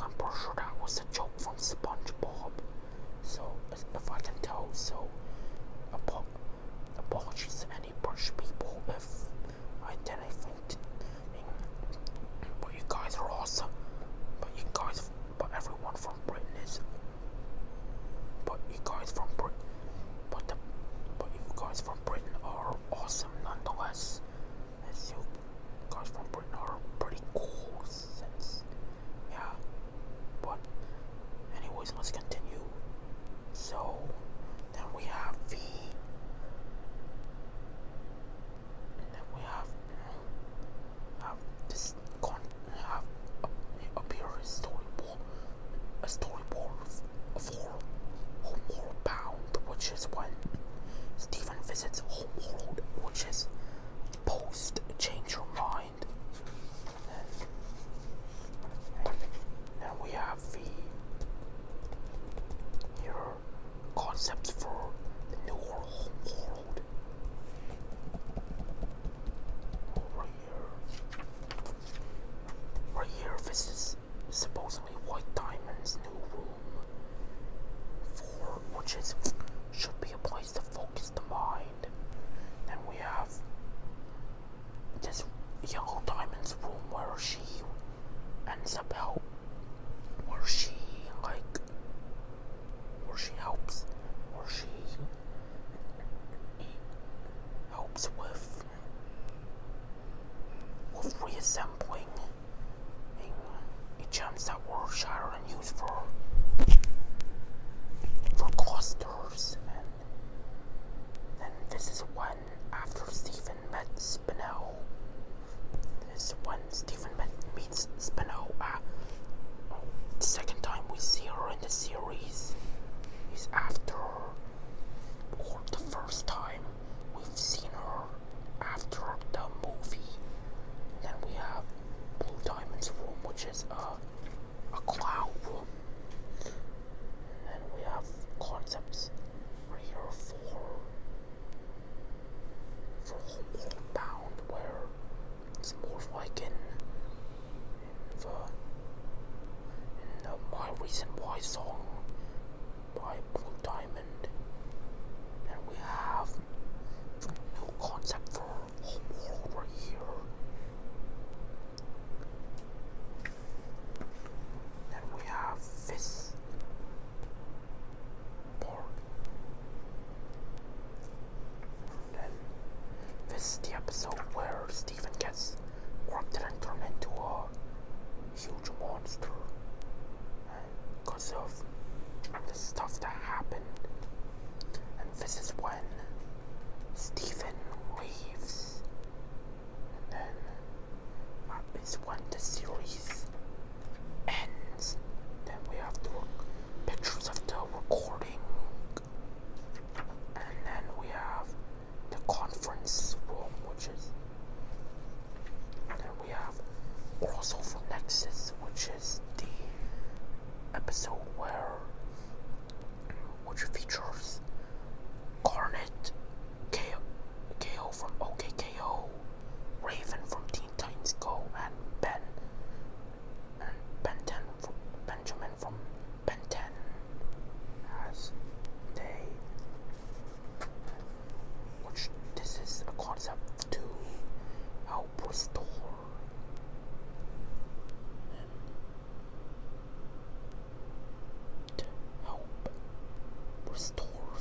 I'm pretty sure that was a joke from SpongeBob. So, if I can tell, so apologies to any British people if I did anything. But you guys are awesome. But everyone from Britain is. But you guys from Britain are awesome nonetheless. As you guys from Britain are pretty cool since, yeah. But anyways, let's continue. So then we have this up here a storyboard for Homeward Bound, which is when Stephen visits Homeworld, which is post Change Your Mind. And we have here concepts for the newer Homeworld. Right here, this is supposedly White Diamond's new room, which should be a place to focus the mind. Then we have this Yellow Diamond's room where she ends up where she helps with reassembling gems that were shattered and used for clusters. And then this is when, after Stephen met Spinel, meets Spinel. The second time we see her in the series is after, or the first time we've seen her after the movie. And then we have Blue Diamond's room, which is a cloud room. And then we have concepts right here for Homeward Bound, where it's more like in the My Reason Why song by Blue Diamond. And we have new concept for homeworld right here. Then we have this part. And then this is the episode where Stephen gets corrupted and turned into a huge monster. And because of the stuff that happened. And this is when Stephen leaves. And then is when the series ends. Then we have the pictures of the recording. And then we have the conference room, which is. And then we have Crossover Nexus, which is the episode which features Garnet, KO from OKKO, Raven from Teen Titans Go, and Benjamin from Ben 10 as they, which this is a concept to help restore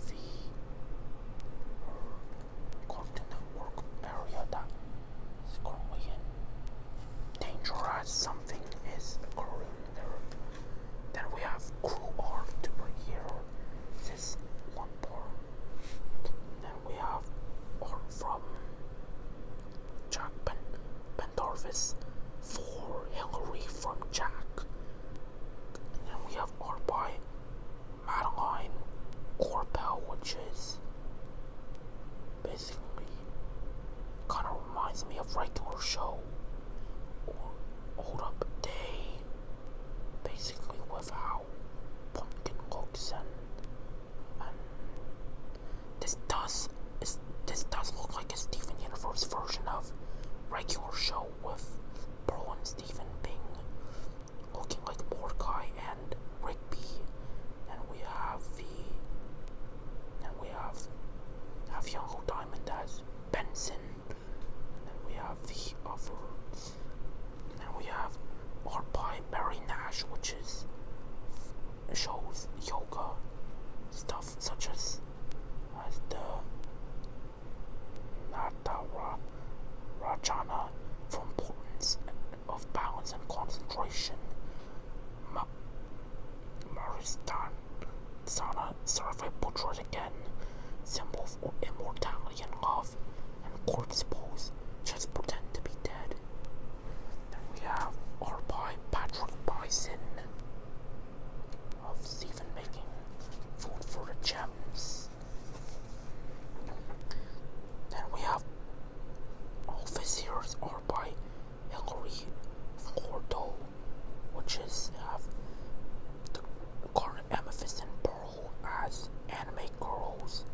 the Cartoon Network area that is currently in danger as something is occurring there. Then we have crew art right here. This is one part. Then we have art from Jack Pendarvis for Hillary from Jack. And then we have art by Madeline Corbell, which is basically kind of reminds me of Regular Show or Hold Up Day, basically with how Pumpkin looks, and this does look like a Steven Universe version of Regular Show, with Pearl and Steven looking like Mordecai and Rigby. And we have Yellow Diamond as Benson. And then we have the other. And then we have art by Barry Nash, which shows yoga stuff such as the Nata Rajana for importance of balance and concentration. Maristan Sana, sorry if I butcher it again, symbol for immortality and love, and corpse pose, just pretend to be dead. Then we have art by Patrick Bison of Stephen making food for the gems. Then we have all this here's art by Hillary Flordo, which is have the Garnet, Amethyst, and Pearl as anime girls.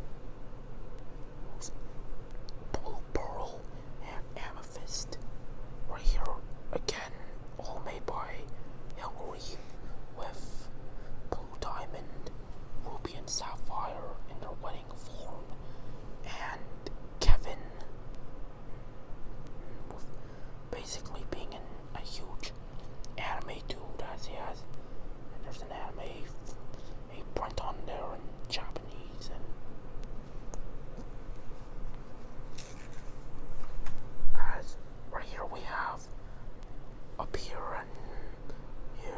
Blue Pearl and Amethyst. Right here again, all made by Hillary, with Blue Diamond, Ruby, and Sapphire in their wedding form, and Kevin with basically being a huge anime dude, as he has, and there's an anime a print on there in Japanese, and as right here we have up here and here,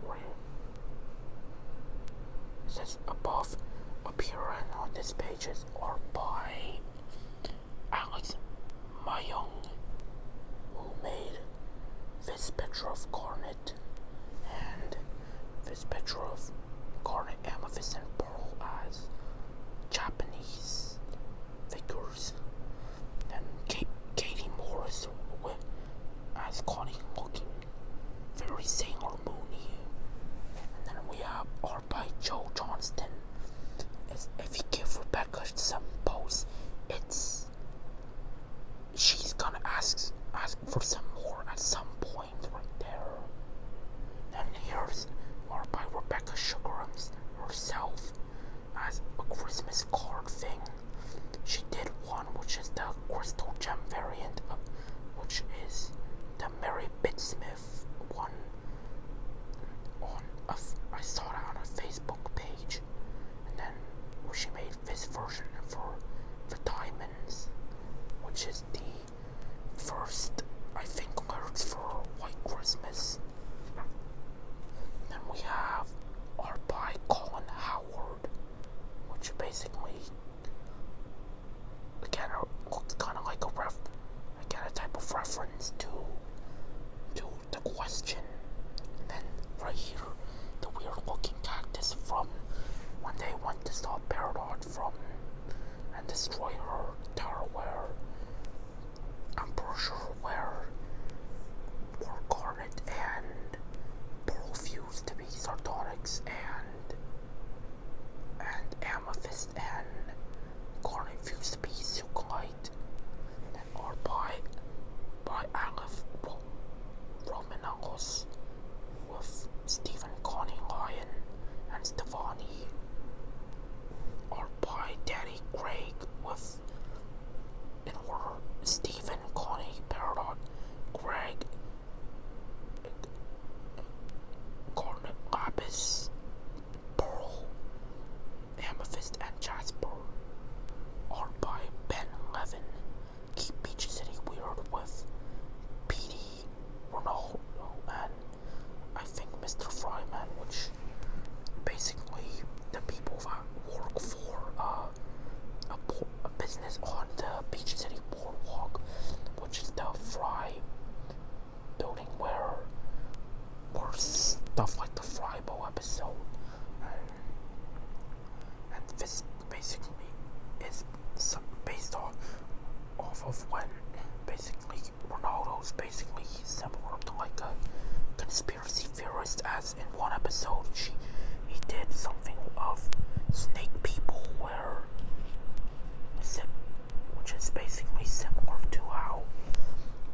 right, it says above, up here, and on this page is art by Alex Mayung, who made this picture of Garnet and this picture of Garnet, Amethyst, and Pearl as Japanese figures. And Katie Morris as Connie, looking very Sailor Moony. And then we have art by Joe Johnston. If you give Rebecca some posts, she's gonna ask for some more at some point right there. And here's art by Rebecca Sugarams herself off of when basically Ronaldo's basically similar to like a conspiracy theorist, as in one episode he did something of snake people which is basically similar to how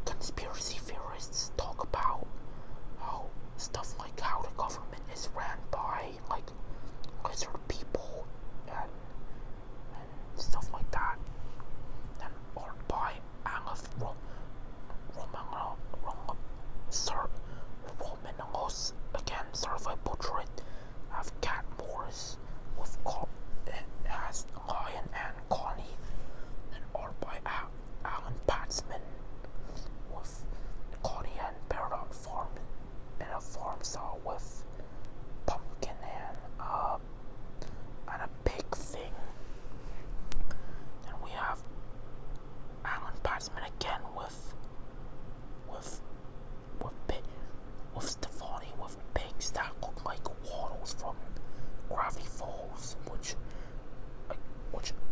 conspiracy theorists talk about how stuff like how the government is ran by like lizard people and stuff like that, and or by Aleph Romanos, again, sorry if I butcher it, have Cat Morris with it has Lion and Connie, and art by Alan Patzman with Connie and Peridot Farm in a farm saw with Pumpkin and a pig thing. And we have Alan Patzman again with Stefani with pigs that look like waddles from Gravity Falls, which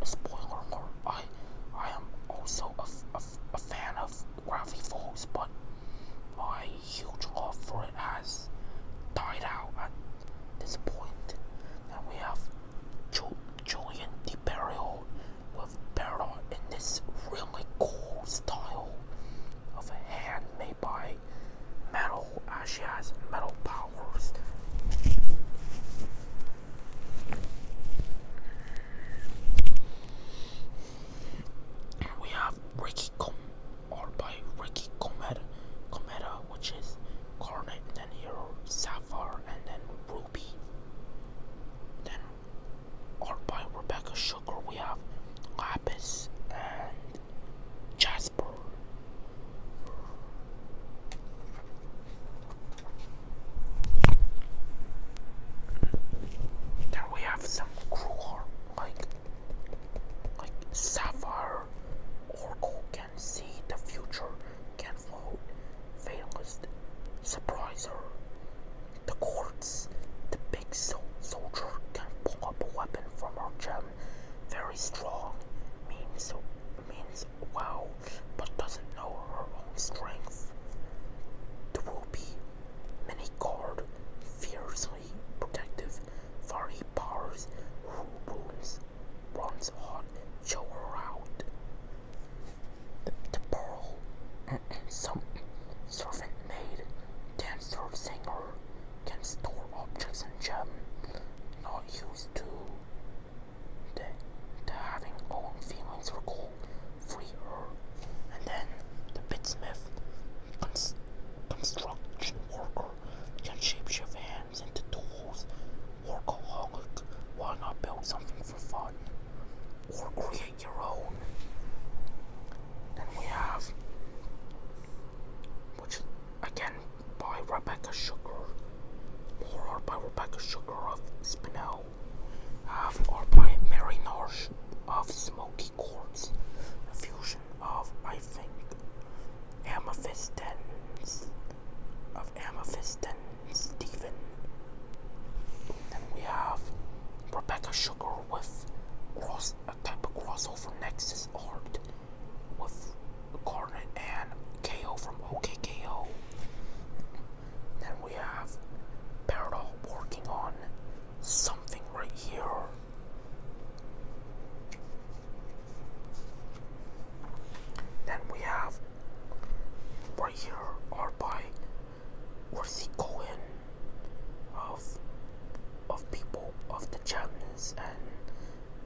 spoiler alert, I am also a fan of Gravity Falls, but my huge love for it has died out at this point. And we have Julian DeBerrio with Peridot in this really cool style of a hand made by metal, as she has metal powers. We have art by Ricky Cometa, which is Garnet, and then here Sapphire, and then Ruby. Then art by Rebecca Sugar, we have Lapis and Jasper. Then we have some cool art like Sapphire. Oracle can see the future, can float. Fatalist, Surpriser. The Quartz, the big soldier, can pull up a weapon from her gem. Very strong, means well, but doesn't know her own strength. The Ruby, mini guard, fiercely protective, fiery powers, runs hot, show her out. The Pearl, some servant maid, dancer, singer, can store objects and gem, not used to having own feelings or goal, free her. And then the Bitsmith, construction worker, can shapeshift hands into tools, workaholic, why not build something for fun, or create your own. Then we have, which again by Rebecca Sugar, more art by Rebecca Sugar of Spinel, have art by Mary Narsh of Smoky Quartz, a fusion of, I think, Amethyst and Stephen. Then we have Rebecca Sugar with a type of crossover Nexus art with Garnet and KO from OKKO. Then we have Peridot working on something right here. Then we have right here art by Orsi Cohen of people of the gems, and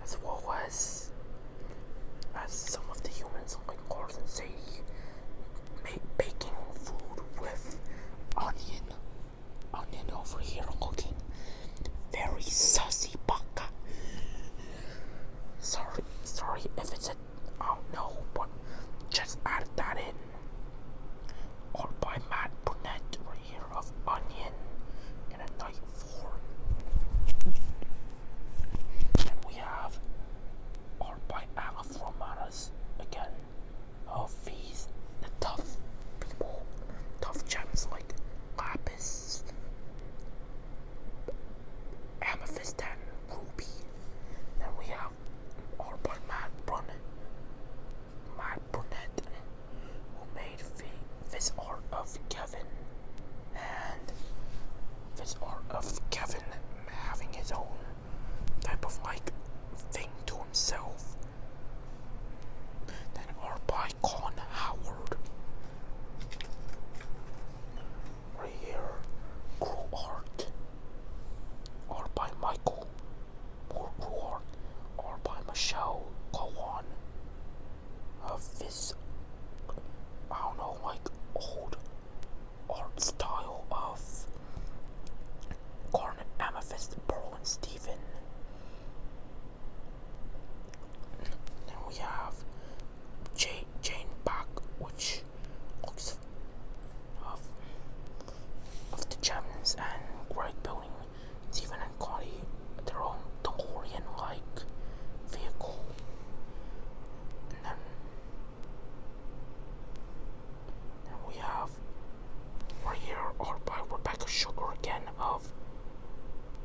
as well as some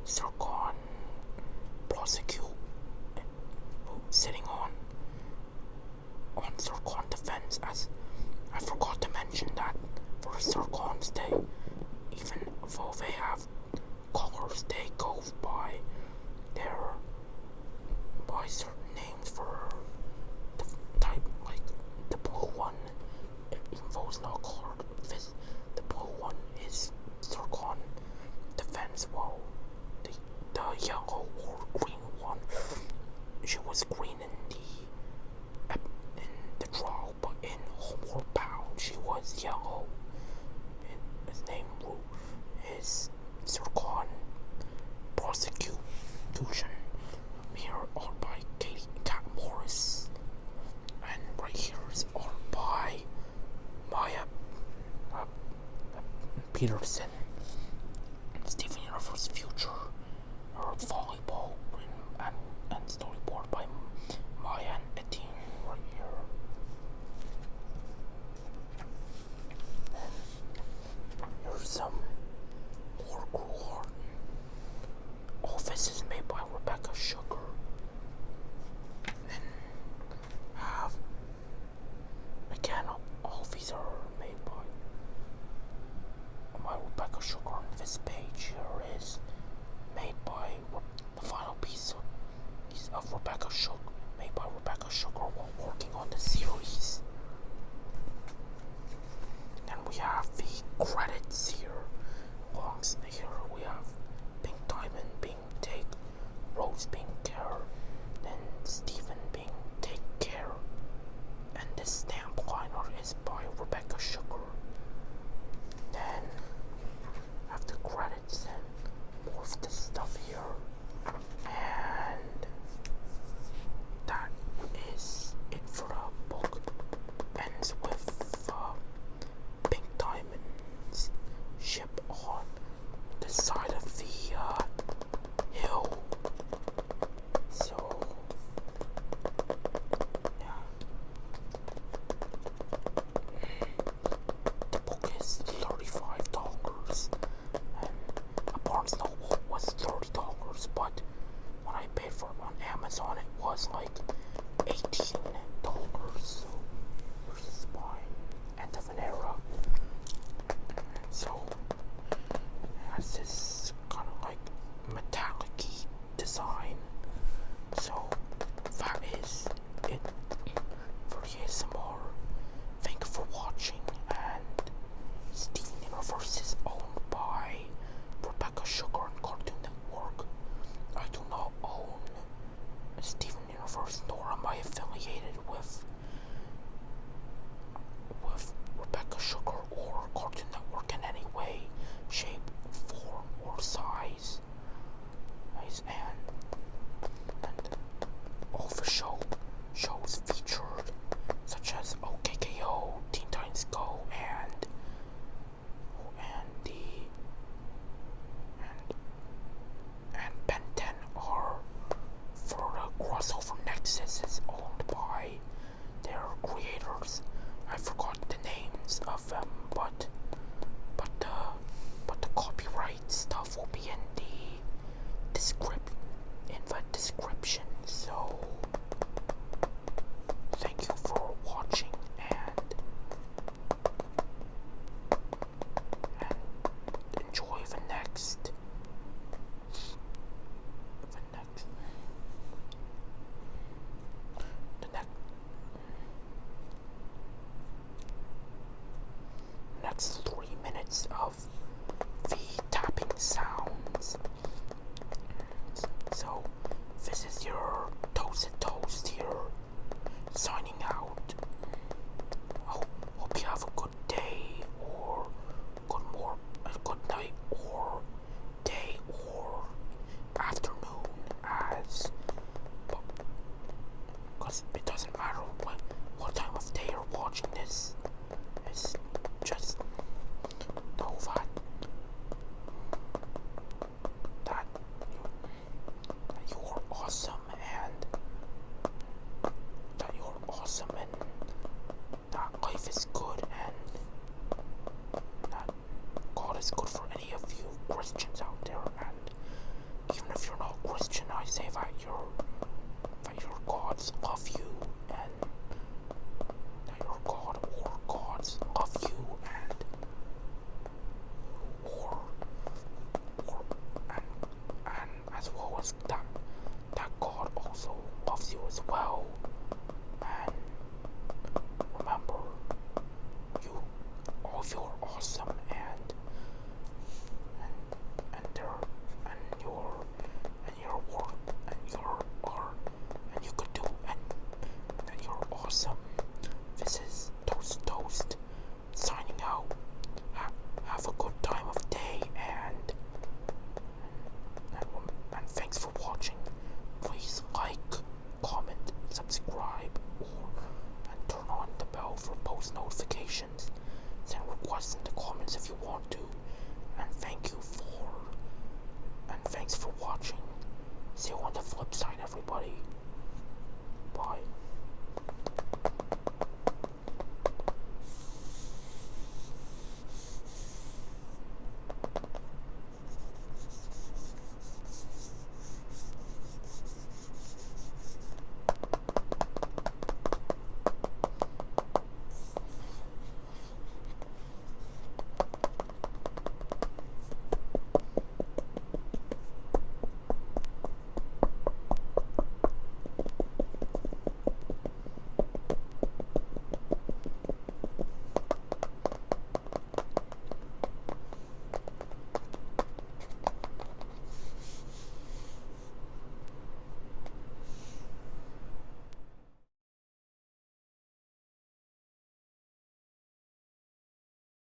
Zircon prosecute sitting on Zircon defense, as I forgot to mention that for Zircons they, even though they have colors, they go by certain names for the type, like the blue one, even though it's not colored, the blue one is Zircon defense, while the yellow or green one, she was green in the draw, but in Homeward Bound she was yellow. His name is Zircon Prosecution. Here are by Kat Morris, and right here is art by Maya Peterson. Steven Universe Future, or Volleyball, written and storyboard by Maya and Etienne right here. And here's some more cool art. All this is made by Rebecca Sugar. And again, all these are made by Rebecca Sugar. And this page here is made by the final thanks for watching. Please like, comment, subscribe, and turn on the bell for post notifications. Send requests in the comments if you want to. And thanks for watching. See you on the flip side, everybody. Bye.